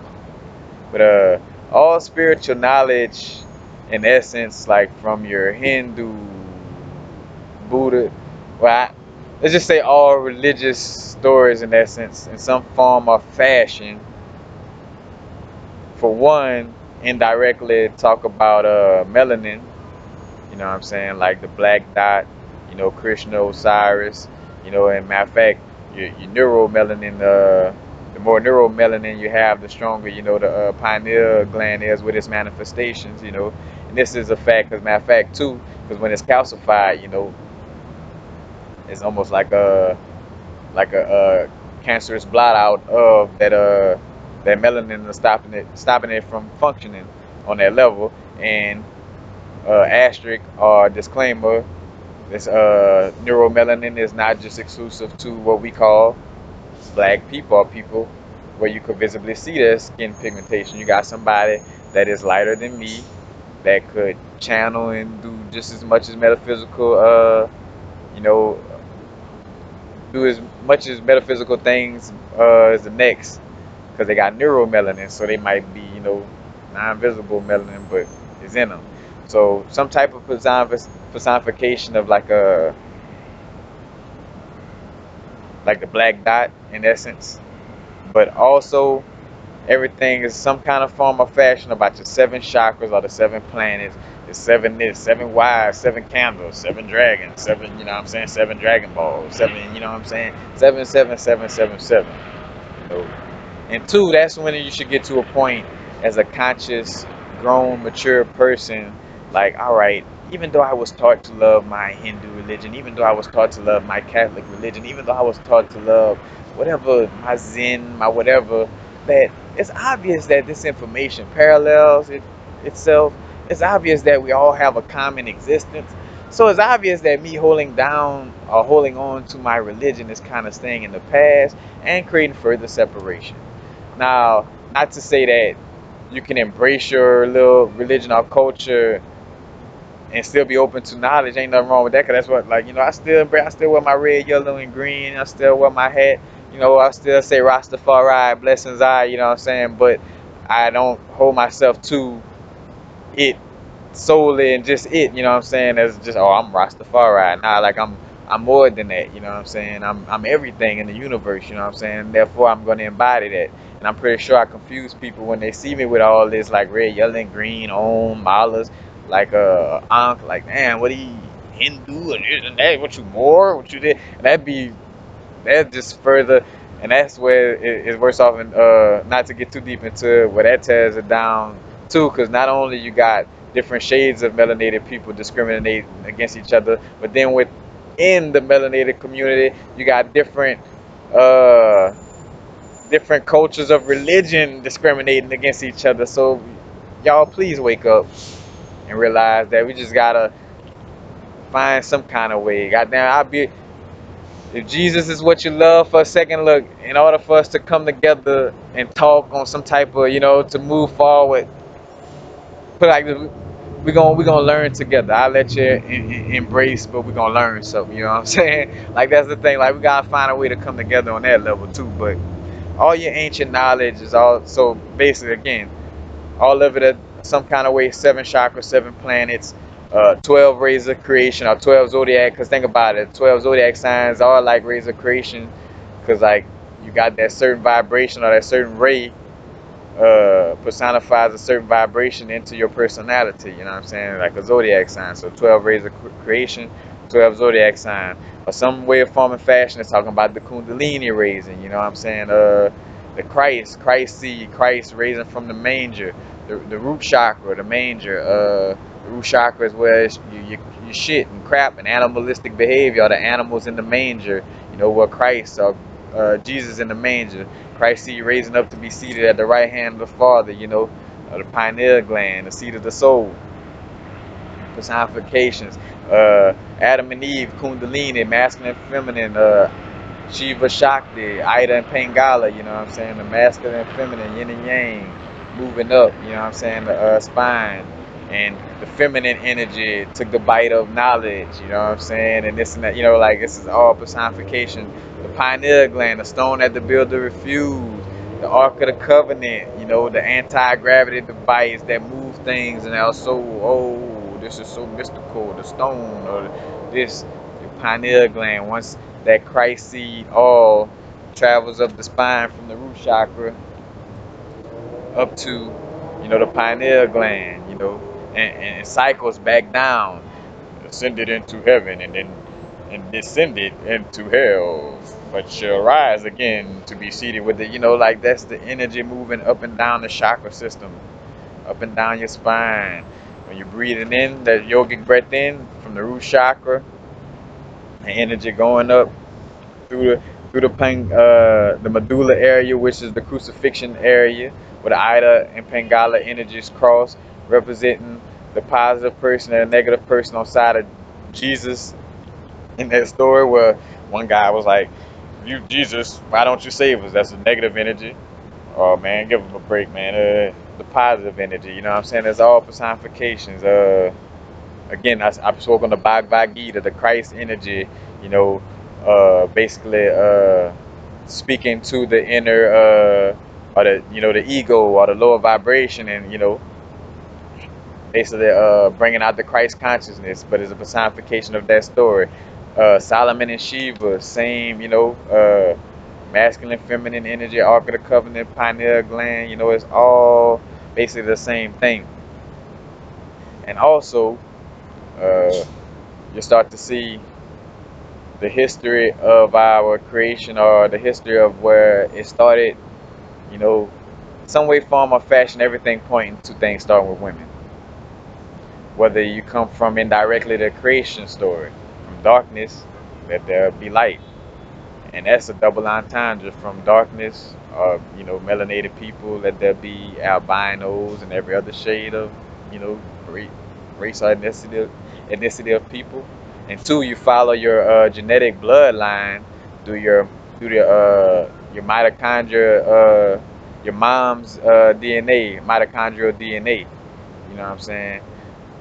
But all spiritual knowledge, in essence, like from your Hindu, Buddha, well, let's just say all religious stories, in essence, in some form or fashion, for one, indirectly talk about melanin, you know what I'm saying, like the black dot, Krishna, Osiris, and matter of fact, your neuromelanin, the more neuromelanin you have, the stronger, the pineal gland is with its manifestations, and this is a fact, because matter of fact too, because when it's calcified, it's almost like a cancerous blot out of that melanin is stopping it from functioning on that level. And asterisk or disclaimer, this neuromelanin is not just exclusive to what we call black people or people where you could visibly see their skin pigmentation. You got somebody that is lighter than me that could channel and do just as much as metaphysical you know do as much as metaphysical things as the next, because they got neuromelanin, so they might be, non-visible melanin, but it's in them. So some type of personification of like the black dot in essence, but also everything is some kind of form or fashion about your 7 chakras or the 7 planets, the 7 wives, 7 candles, 7 dragons, seven, you know what I'm saying, 7 Dragon Balls, 7, you know what I'm saying, 7, 7, 7, 7, 7. You know, and two, that's when you should get to a point as a conscious, grown, mature person, like, all right, even though I was taught to love my Hindu religion, even though I was taught to love my Catholic religion, even though I was taught to love whatever, my Zen, my whatever, that it's obvious that this information parallels itself. It's obvious that we all have a common existence. So it's obvious that me holding down or holding on to my religion is kind of staying in the past and creating further separation. Now, not to say that you can embrace your little religion or culture and still be open to knowledge. Ain't nothing wrong with that, cause that's what, like, I still wear my red, yellow, and green. I still wear my hat. I still say Rastafari, blessings I. You know what I'm saying? But I don't hold myself to it solely and just it. You know what I'm saying? As just, oh, I'm Rastafari. Nah, like I'm more than that. You know what I'm saying? I'm everything in the universe. You know what I'm saying? Therefore, I'm gonna embody that. And I'm pretty sure I confuse people when they see me with all this like red, yellow, and green on malas, like Ankh, like, damn, what he Hindu and this and that? What you more? What you did? And that just further, and that's where it's worse off. And not to get too deep into where that tears it down too, because not only you got different shades of melanated people discriminating against each other, but then within the melanated community, you got uh, different cultures of religion discriminating against each other. So y'all, please wake up and realize that we just gotta find some kind of way. Goddamn, if Jesus is what you love for a second, look, in order for us to come together and talk on some type of, to move forward, put like this, we gonna learn together. I let you embrace, but we're gonna learn something. You know what I'm saying? Like that's the thing. Like we gotta find a way to come together on that level too. But all your ancient knowledge is all so basically again all of it at some kind of way, seven chakras, seven planets, 12 rays of creation, or 12 zodiac. Because think about it, 12 zodiac signs are like rays of creation. Because, like, you got that certain vibration or that certain ray personifies a certain vibration into your personality. You know what I'm saying? Like a zodiac sign. So 12 rays of creation, 12 zodiac sign. Or some way of form and fashion is talking about the Kundalini raising. You know what I'm saying? The Christ seed, Christ raising from the manger, the root chakra, the manger. The root chakra is where you shit and crap and animalistic behavior, the animals in the manger. Where Christ or Jesus in the manger. Christ seed raising up to be seated at the right hand of the Father, the pineal gland, the seat of the soul, personifications. Adam and Eve, Kundalini, masculine and feminine, Shiva Shakti, Ida and Pangala, you know what I'm saying? The masculine and feminine, yin and yang, moving up, you know what I'm saying? The spine. And the feminine energy took the bite of knowledge, you know what I'm saying? And this and that, like this is all personification. The pineal gland, the stone that the builder refused, the Ark of the Covenant, the anti-gravity device that moves things and also, oh, this is so mystical, the stone, or this, the pineal gland. Once that Christ seed all travels up the spine from the root chakra up to, the pineal gland, and cycles back down, ascended into heaven and descended into hell, but shall rise again to be seated with it. Like that's the energy moving up and down the chakra system, up and down your spine. When you're breathing in that yogic breath in from the root chakra, the energy going up through the medulla area, which is the crucifixion area, where the Ida and Pangala energies cross, representing the positive person and the negative person on side of Jesus. In that story, where one guy was like, "You Jesus, why don't you save us?" That's a negative energy. Oh man, give him a break, man. The positive energy, you know what I'm saying? It's all personifications. Again, I spoke on the Bhagavad Gita, the Christ energy, you know, basically speaking to the inner, or the ego or the lower vibration, and basically bringing out the Christ consciousness, but it's a personification of that story. Solomon and Shiva, same, masculine, feminine energy, Ark of the Covenant, pineal gland, it's all basically the same thing. And also, uh, you start to see the history of our creation, or the history of where it started, you know, some way, form, or fashion, everything pointing to things starting with women. Whether you come from indirectly the creation story, from darkness, let there be light. And that's a double entendre from darkness, melanated people, let there be albinos and every other shade of, ra- race or ethnicity of people. And two, you follow your genetic bloodline through your mitochondria, your mom's DNA, mitochondrial DNA. You know what I'm saying?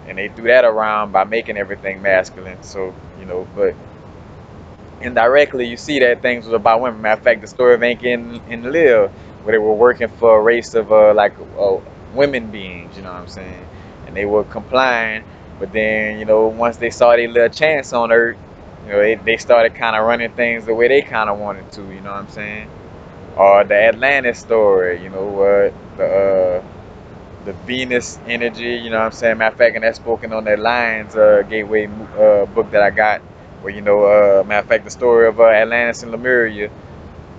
And they threw that around by making everything masculine. So, but indirectly you see that things was about women. Matter of fact, the story of Enki and Lil, where they were working for a race of women beings, you know what I'm saying? And they were complying, but then, once they saw their little chance on Earth, they started kind of running things the way they kind of wanted to, you know what I'm saying? Or the Atlantis story, the Venus energy, you know what I'm saying? Matter of fact, and that's spoken on that Lions Gateway book that I got, where, matter of fact, the story of Atlantis and Lemuria,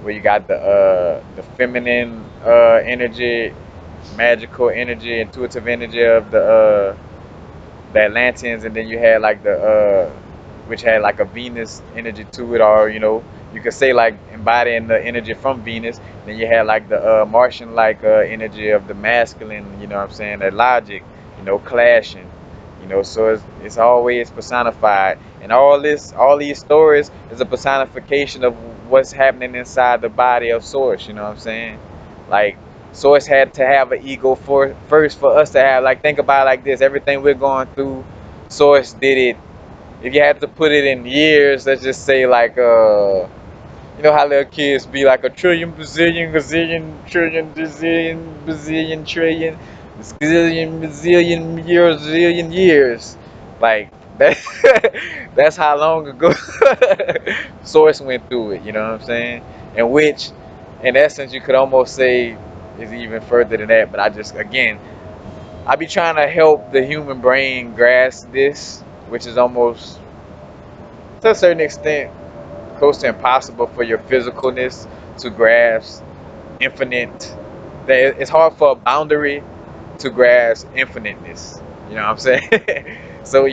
where you got the feminine energy, magical energy, intuitive energy of the Atlanteans, and then you had like which had like a Venus energy to it, or you could say like embodying the energy from Venus. Then you had like the Martian like energy of the masculine, you know what I'm saying, that logic, clashing, so it's always personified, and all these stories is a personification of what's happening inside the body of Source, you know what I'm saying, like. Source had to have an ego first for us to have, like, think about it like this: everything we're going through, Source did it. If you had to put it in years, let's just say like how little kids be like a trillion, bazillion, gazillion, trillion, bazillion, bazillion, trillion, zillion, bazillion years, zillion years. Like that that's how long ago Source went through it, you know what I'm saying? And which in essence you could almost say is even further than that, but I be trying to help the human brain grasp this, which is almost to a certain extent close to impossible for your physicalness to grasp infinite. That it's hard for a boundary to grasp infiniteness. You know what I'm saying? So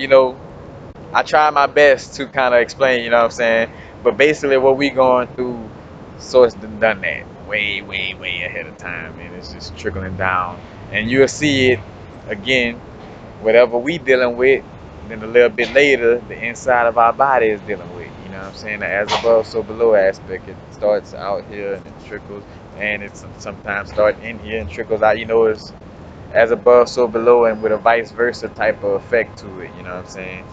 I try my best to kind of explain. You know what I'm saying? But basically, what we going through, Source done that way, way, way ahead of time, and it's just trickling down, and you'll see it again. Whatever we dealing with, then a little bit later, the inside of our body is dealing with. You know what I'm saying? The as above, so below aspect. It starts out here and it trickles, and it sometimes start in here and trickles out. It's as above, so below, and with a vice versa type of effect to it. You know what I'm saying?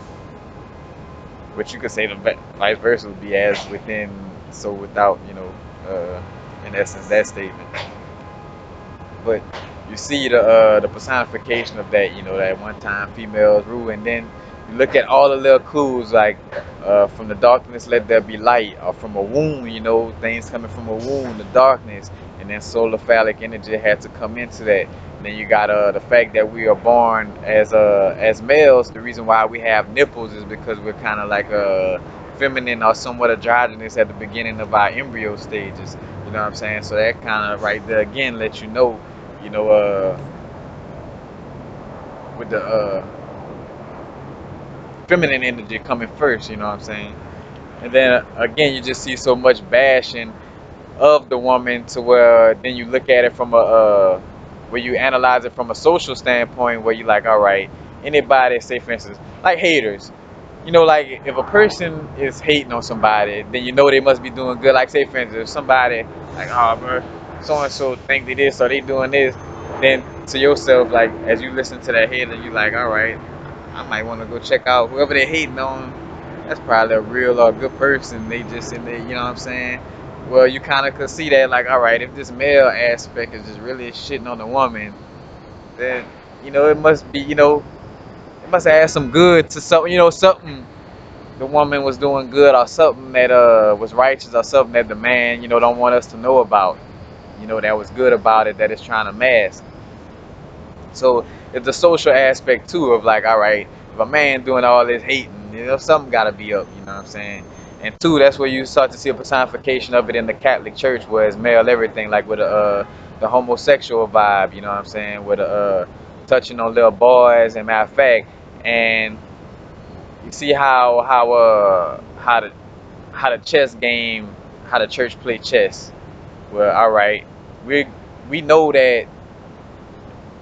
Which you could say the vice versa would be as within, so without. In essence, that statement. But you see the personification of that, that one time females rule, and then you look at all the little clues like from the darkness let there be light, or from a wound, things coming from a wound, the darkness, and then solar phallic energy had to come into that. And then you got the fact that we are born as males. The reason why we have nipples is because we're kind of like feminine or somewhat androgynous at the beginning of our embryo stages. You know what I'm saying? So that kind of right there again lets you know, you know, uh, with the feminine energy coming first. You know what I'm saying? And then again, you just see so much bashing of the woman to where then you look at it from where you analyze it from a social standpoint, where you like, all right, anybody, say for instance, like haters. Like if a person is hating on somebody, then they must be doing good. Like say for instance, if somebody like, oh bro, so and so think they this or they doing this, then to yourself, like as you listen to that hater, you like, all right, I might want to go check out whoever they hating on. That's probably a real or good person. They just in there, you know what I'm saying? Well, you kind of could see that, like, all right, if this male aspect is just really shitting on the woman, then it must be, it must have had some good to something, something the woman was doing good, or something that was righteous, or something that the man, don't want us to know about, that was good about it, that it's trying to mask. So it's the social aspect too of like, all right, if a man doing all this hating, something got to be up. You know what I'm saying? And two, that's where you start to see a personification of it in the Catholic Church, where it's male everything, like with the homosexual vibe. You know what I'm saying? With touching on little boys, and matter of fact, And you see how the chess game, how the church play chess. Well, all right, we we know that,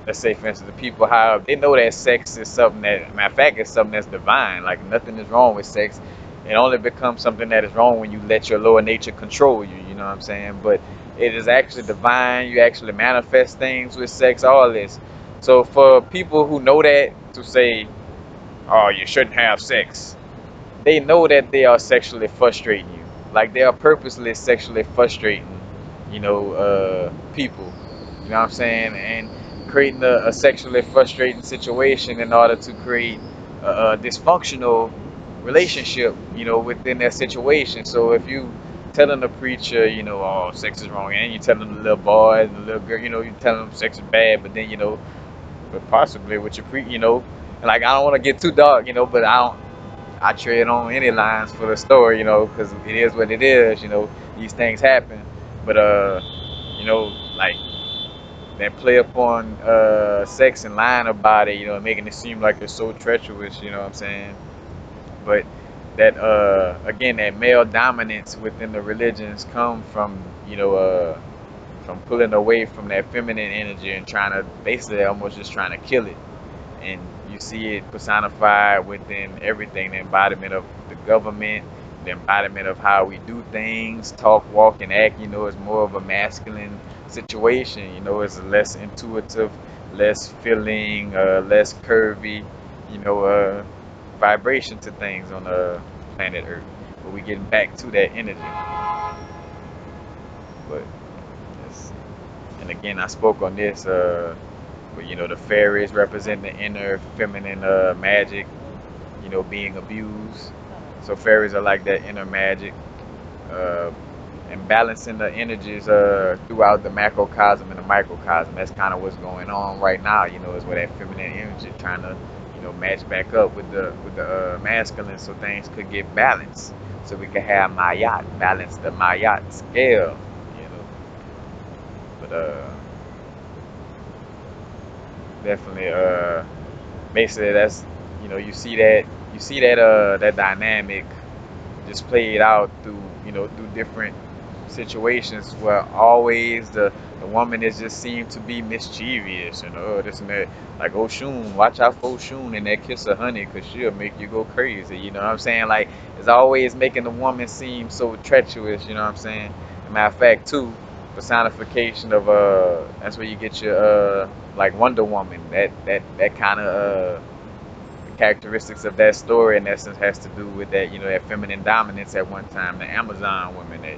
let's say for instance, the people, how they know that sex is something that, matter of fact, is something that's divine. Like nothing is wrong with sex. It only becomes something that is wrong when you let your lower nature control you. You know what I'm saying? But it is actually divine. You actually manifest things with sex. All this. So for people who know that, to say, "Oh, you shouldn't have sex," they know that they are sexually frustrating you. Like they are purposely sexually frustrating, people. You know what I'm saying? And creating a sexually frustrating situation in order to create a dysfunctional relationship, within that situation. So if you telling the preacher, oh, sex is wrong, and you telling the little boy and the little girl, you telling them sex is bad, but then, but possibly with your and like I don't want to get too dark, but I tread on any lines for the story, because it is what it is. These things happen, but like that play upon sex and lying about it, making it seem like it's so treacherous. You know what I'm saying? But that again, that male dominance within the religions come from from pulling away from that feminine energy and trying to basically almost just trying to kill it. And you see it personified within everything, the embodiment of the government, the embodiment of how we do things, talk, walk, and act. It's more of a masculine situation. It's less intuitive, less feeling, less curvy, you know uh, vibration to things on the planet Earth. But we getting back to that energy. But yes. And again, I spoke on this, but the fairies represent the inner feminine magic, being abused. So fairies are like that inner magic, uh, and balancing the energies throughout the macrocosm and the microcosm. That's kind of what's going on right now. Is where that feminine energy trying to, match back up with the masculine, so things could get balanced. So we can have Mayat, balance the Mayat scale. You know, but definitely basically that's, you see that dynamic just played out through different situations where always the woman is just seemed to be mischievous and this and that, like Oshun, watch out for Oshun and that kiss of honey, because she'll make you go crazy. You know what I'm saying? Like it's always making the woman seem so treacherous. You know what I'm saying? As a matter of fact, too, personification of that's where you get your like Wonder Woman, that kind of characteristics of that story in essence has to do with that, that feminine dominance at one time, the Amazon women, that,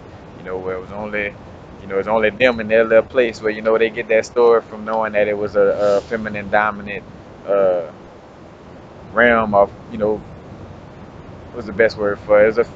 where it was only, it's only them in their little place, where, they get that story from knowing that it was a feminine dominant uh, realm of, what's the best word for it? It's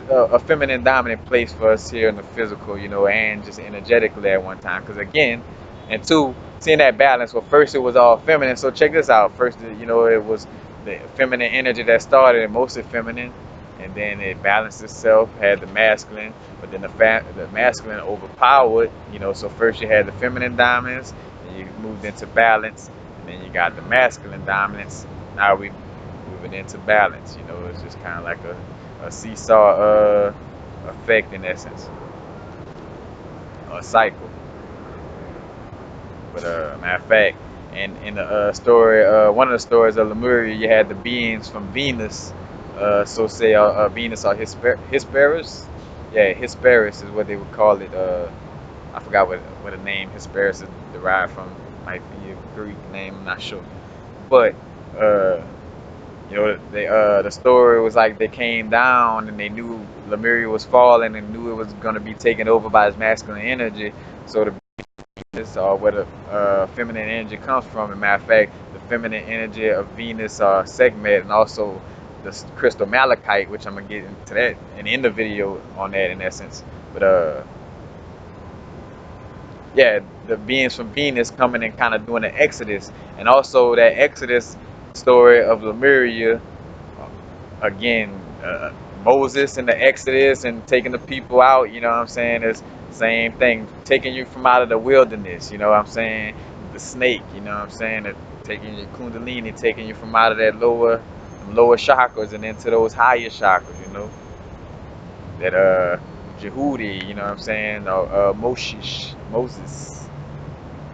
a feminine dominant place for us here in the physical, and just energetically at one time. Because again, and two, seeing that balance. Well, first it was all feminine. So check this out. First, it was the feminine energy that started, and mostly feminine, and then it balanced itself. Had the masculine, but then the masculine overpowered. So first you had the feminine dominance, and you moved into balance, and then you got the masculine dominance. Now we moving into balance. It's just kind of like a seesaw effect in essence, a cycle. But matter of fact, and in the story, one of the stories of Lemuria, you had the beings from Venus. So say Venus or Hesperus. Yeah, Hesperus is what they would call it. I forgot what the name Hesperus is derived from. Might be a Greek name, I'm not sure. But uh, the story was like they came down and they knew Lemuria was falling and knew it was gonna be taken over by its masculine energy. So the Venus, or where the feminine energy comes from. As a matter of fact, the feminine energy of Venus segment, and also the crystal Malachite, which I'm gonna get into that and in the video on that in essence. But yeah, the beings from Venus coming and kind of doing the Exodus, and also that Exodus story of Lemuria again, Moses and the Exodus and taking the people out, you know what I'm saying? It's the same thing, taking you from out of the wilderness, you know what I'm saying? The snake, you know what I'm saying? taking your kundalini, taking you from out of that lower chakras and into those higher chakras, you know. That Jehudi, you know what I'm saying? Or Moses.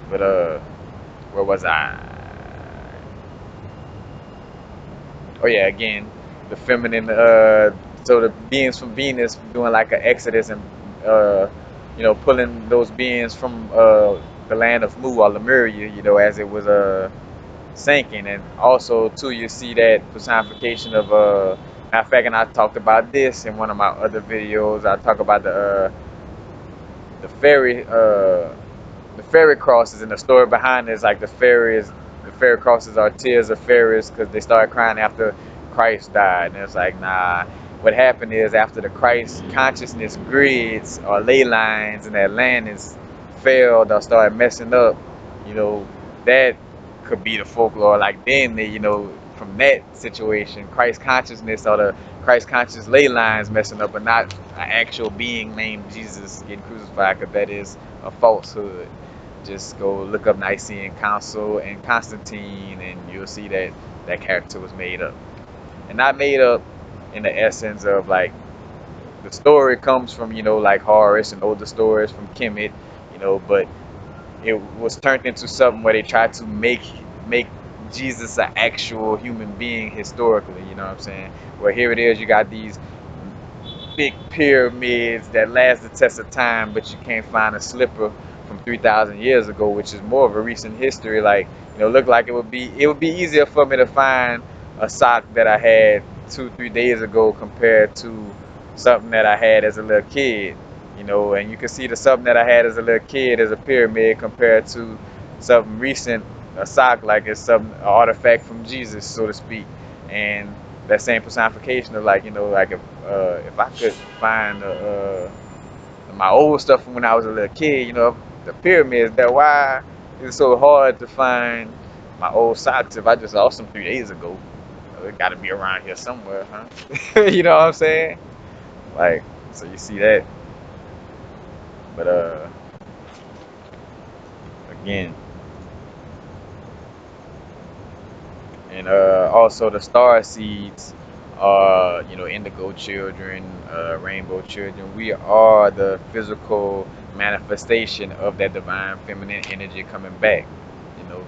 But where was I? Oh yeah, again, the feminine. So the beings from Venus doing like an exodus and pulling those beings from the land of Mu or Lemuria, as it was sinking. And also too, you see that personification of matter of fact, and I talked about this in one of my other videos. I talk about the fairy the fairy crosses, and the story behind it is like the fairy crosses are tears of fairies because they started crying after Christ died. And it's like, nah, what happened is after the Christ consciousness grids or ley lines in Atlantis failed or started messing up, you know, that could be the folklore. Like then they, from that situation, Christ consciousness or the Christ conscious ley lines messing up, but not an actual being named Jesus getting crucified, because that is a falsehood. Just go look up Nicene Council and Constantine, and you'll see that that character was made up, and not made up in the essence of like the story comes from like Horus and older stories from Kemet, but it was turned into something where they tried to make Jesus an actual human being historically. You know what I'm saying? Where here it is, you got these big pyramids that last the test of time, but you can't find a slipper from 3,000 years ago, which is more of a recent history. Like, look like it would be easier for me to find a sock that I had 2 3 days ago compared to something that I had as a little kid. And you can see the something that I had as a little kid as a pyramid compared to something recent, a sock like it's some artifact from Jesus, so to speak. And that same personification of like like if I could find my old stuff from when I was a little kid, the pyramids, that why it's so hard to find my old socks if I just lost them 3 days ago. It got to be around here somewhere, huh? You know what I'm saying? Like, so you see that, but again, and also the star seeds are indigo children, rainbow children. We are the physical manifestation of that divine feminine energy coming back, you know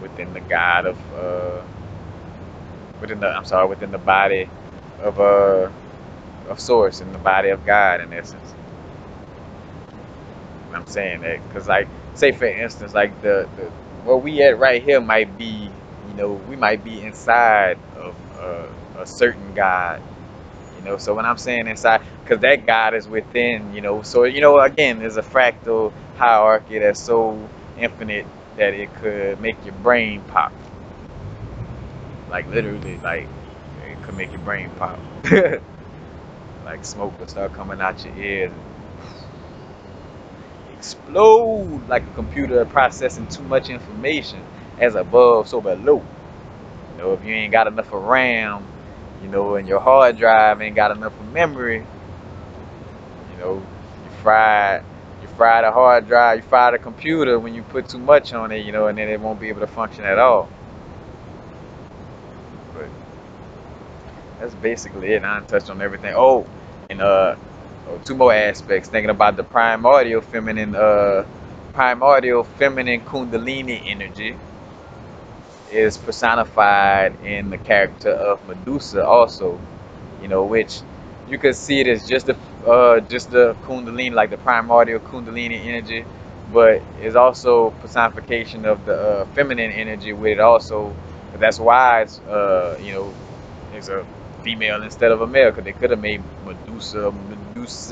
within the god of within the body of source, in the body of God, in essence. I'm saying that because, like, say for instance, like the where we at right here might be, we might be inside of a certain God, So when I'm saying inside, because that God is within, So again, there's a fractal hierarchy that's so infinite that it could make your brain pop, like literally, like it could make your brain pop, like smoke would start coming out your ears, explode like a computer processing too much information, as above, so below. If you ain't got enough of RAM, and your hard drive ain't got enough of memory, you fried you fry the hard drive, you fry the computer when you put too much on it, and then it won't be able to function at all. But that's basically it. I done touched on everything. Oh, and two more aspects. Thinking about the primordial feminine Kundalini energy is personified in the character of Medusa, also. Which you could see it as just the Kundalini, like the primordial Kundalini energy, but is also personification of the feminine energy with it also. That's why it's a female instead of a male, because they could have made Medusa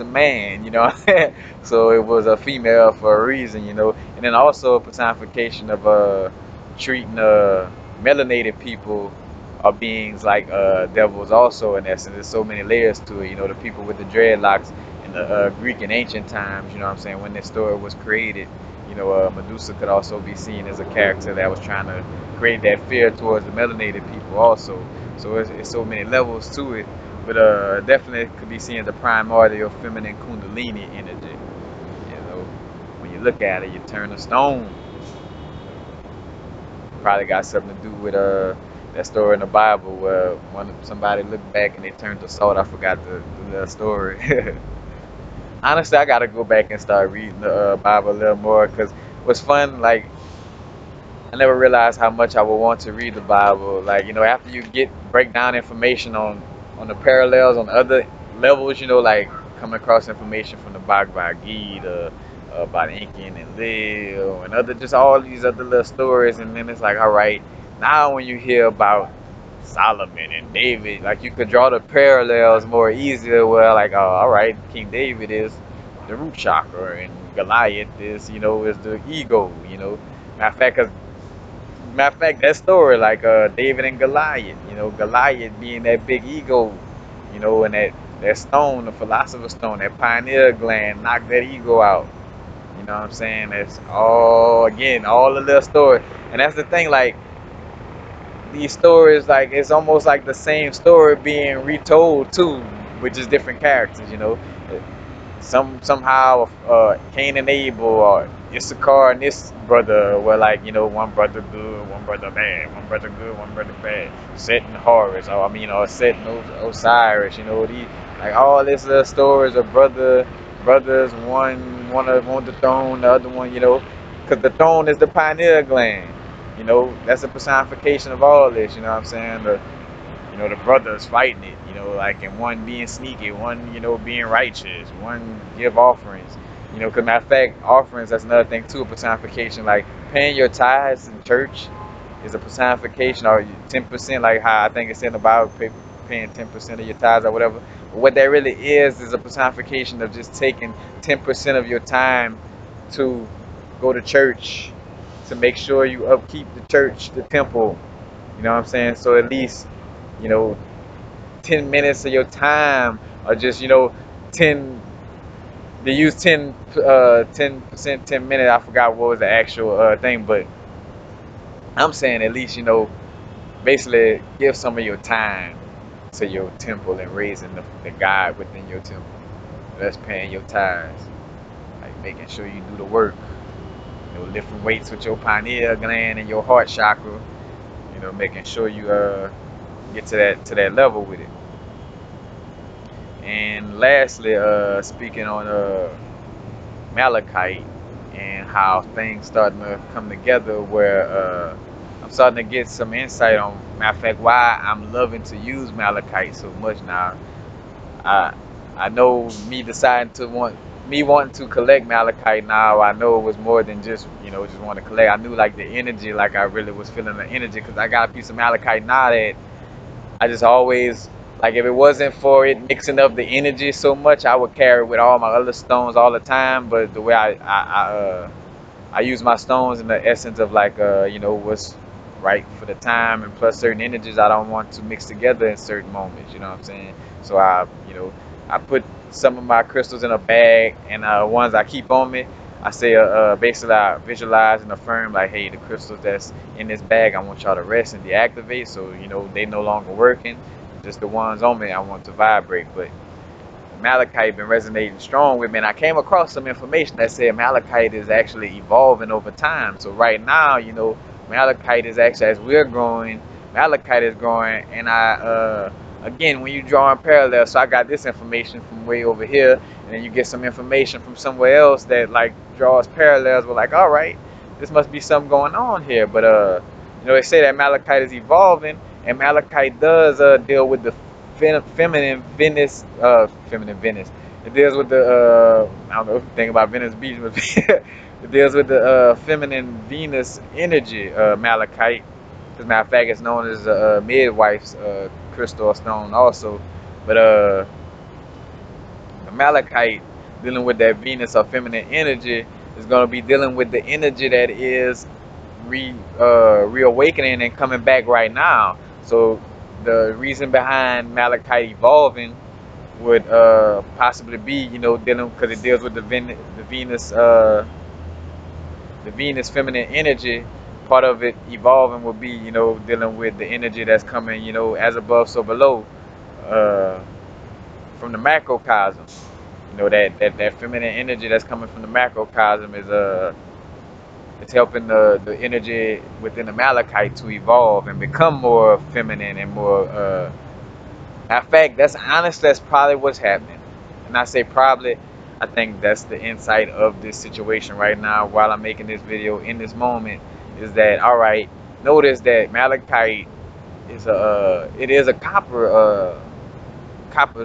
man, So it was a female for a reason, And then also a personification of treating melanated people or beings like devils also, in essence. There's so many layers to it, the people with the dreadlocks in the Greek and ancient times, what I'm saying, when this story was created. Medusa could also be seen as a character that was trying to create that fear towards the melanated people also. So it's so many levels to it, but definitely could be seen as the primordial feminine Kundalini energy. When you look at it, you turn to stone. probably got something to do with that story in the Bible where somebody looked back and they turned to salt. I forgot the little story. Honestly, I gotta go back and start reading the Bible a little more because what's fun, like I never realized how much I would want to read the Bible. Like, after you break down information on the parallels on other levels, like coming across information from the Bhagavad Gita about Incan and Lil and other just all these other little stories, and then it's like, all right, now when you hear about Solomon and David, like you could draw the parallels more easier. Where like, oh, all right, King David is the root chakra, and Goliath is, is the ego. Matter of fact, 'cause Matter of fact, that story, like David and Goliath, Goliath being that big ego, and that stone, the philosopher's stone, that pineal gland, knocked that ego out. You know what I'm saying? That's all, again, all the little story. And that's the thing, like, these stories, like, it's almost like the same story being retold, too, with just different characters. Somehow Cain and Abel or Issachar and this brother were like, one brother good, one brother bad, one brother good, one brother bad. Set and Horus, or Set and Osiris, these like all this little stories of brothers, one want the throne, the other one, because the throne is the pineal gland. That's a personification of all this. You know what I'm saying? The brothers fighting it, like, and one being sneaky, one, being righteous, one give offerings, because matter of fact, offerings, that's another thing too, a personification, like paying your tithes in church is a personification, or 10%, like how I think it's in the Bible, paying 10% of your tithes or whatever. But what that really is a personification of just taking 10% of your time to go to church, to make sure you upkeep the church, the temple, you know what I'm saying? So at least, you know, 10 minutes of your time, or just, 10, they use 10%, 10 minutes. I forgot what was the actual thing, but I'm saying at least, basically give some of your time to your temple and raising the God within your temple. That's paying your tithes, like making sure you do the work, lifting weights with your pineal gland and your heart chakra, making sure you get to that level with it. And lastly, speaking on Malachite and how things starting to come together, where I'm starting to get some insight on, matter of fact, why I'm loving to use Malachite so much now. I I know me wanting to collect Malachite now. I know it was more than just want to collect. I knew like the energy, like I really was feeling the energy, because I got a piece of Malachite now that I just always, like, if it wasn't for it mixing up the energy so much, I would carry it with all my other stones all the time. But the way I use my stones in the essence of, like, what's right for the time, and plus certain energies I don't want to mix together in certain moments. You know what I'm saying? So I put some of my crystals in a bag, and ones I keep on me, I say basically I visualize and affirm, like, hey, the crystals that's in this bag, I want y'all to rest and deactivate, so they no longer working. Just the ones on me I want to vibrate. But Malachite been resonating strong with me, and I came across some information that said Malachite is actually evolving over time. So right now, Malachite is actually, as we're growing, Malachite is growing, and again, when you draw in parallel, so I got this information from way over here, and then you get some information from somewhere else that, like, draws parallels. We're like, all right, this must be something going on here. But they say that Malachite is evolving, and Malachite does deal with the feminine Venus, feminine Venus. It deals with the I don't know if you think about Venice Beach, but it deals with the feminine Venus energy, Malachite. As a matter of fact, it's known as a midwife's crystal or stone also. But the Malachite, dealing with that Venus or feminine energy, is going to be dealing with the energy that is reawakening and coming back right now. So the reason behind Malachite evolving would possibly be, dealing, because it deals with the Venus feminine energy. Part of it evolving will be, dealing with the energy that's coming, as above, so below, uh, from the macrocosm. That feminine energy that's coming from the macrocosm is It's helping the energy within the Malachite to evolve and become more feminine and more. In fact, that's probably what's happening. And I say probably, I think that's the insight of this situation right now. While I'm making this video in this moment, is that all right? Notice that Malachite is it is a copper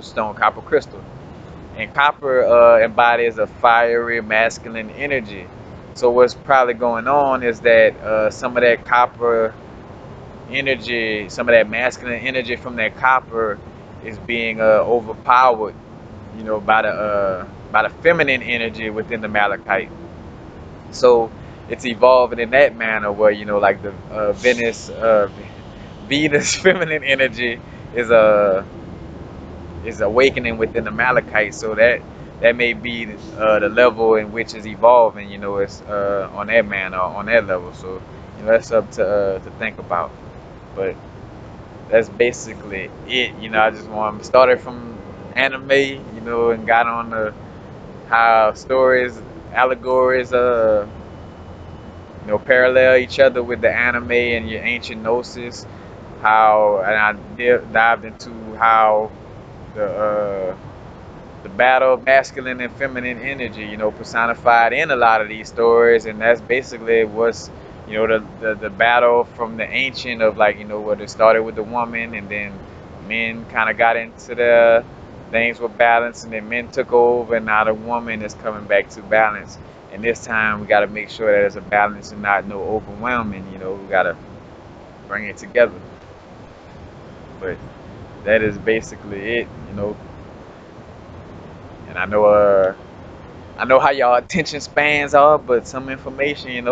stone, copper crystal. And copper embodies a fiery masculine energy. So what's probably going on is that some of that copper energy, some of that masculine energy from that copper is being overpowered, by the feminine energy within the malachite. So it's evolving in that manner where like the Venus feminine energy is awakening within the Malachite, so that may be the level in which it's evolving. It's on that manner, on that level. So that's up to think about. But that's basically it. I just want started from anime, and got on the how stories, allegories, parallel each other with the anime and your ancient gnosis. How and I dived into how the the battle of masculine and feminine energy, personified in a lot of these stories, and that's basically what's, the battle from the ancient of like, what it started with the woman, and then men kind of got into the things with balance, and then men took over, and now the woman is coming back to balance. And this time we got to make sure that there's a balance and not no overwhelming. We got to bring it together. But that is basically it. And I know how y'all attention spans are, but some information,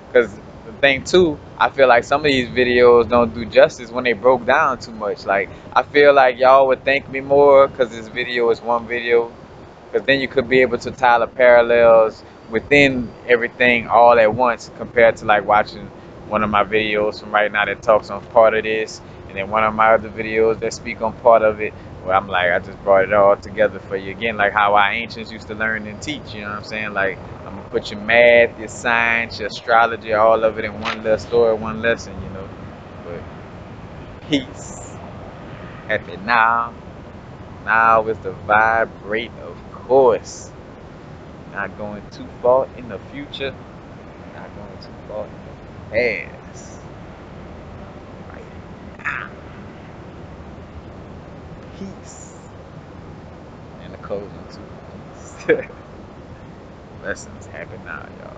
because the thing too, I feel like some of these videos don't do justice when they broke down too much. Like, I feel like y'all would thank me more because this video is one video, because then you could be able to tie the parallels within everything all at once compared to like watching one of my videos from right now that talks on part of this, and then one of my other videos that speak on part of it, where I'm like, I just brought it all together for you again, like how our ancients used to learn and teach. You know what I'm saying? Like, I'm gonna put your math, your science, your astrology, all of it in one little story, one lesson. But peace, happy now. Now is the vibrate, of course. Not going too far in the future, not going too far in the past. Right now. Peace. And the closing too. Peace. Lessons happen now, y'all.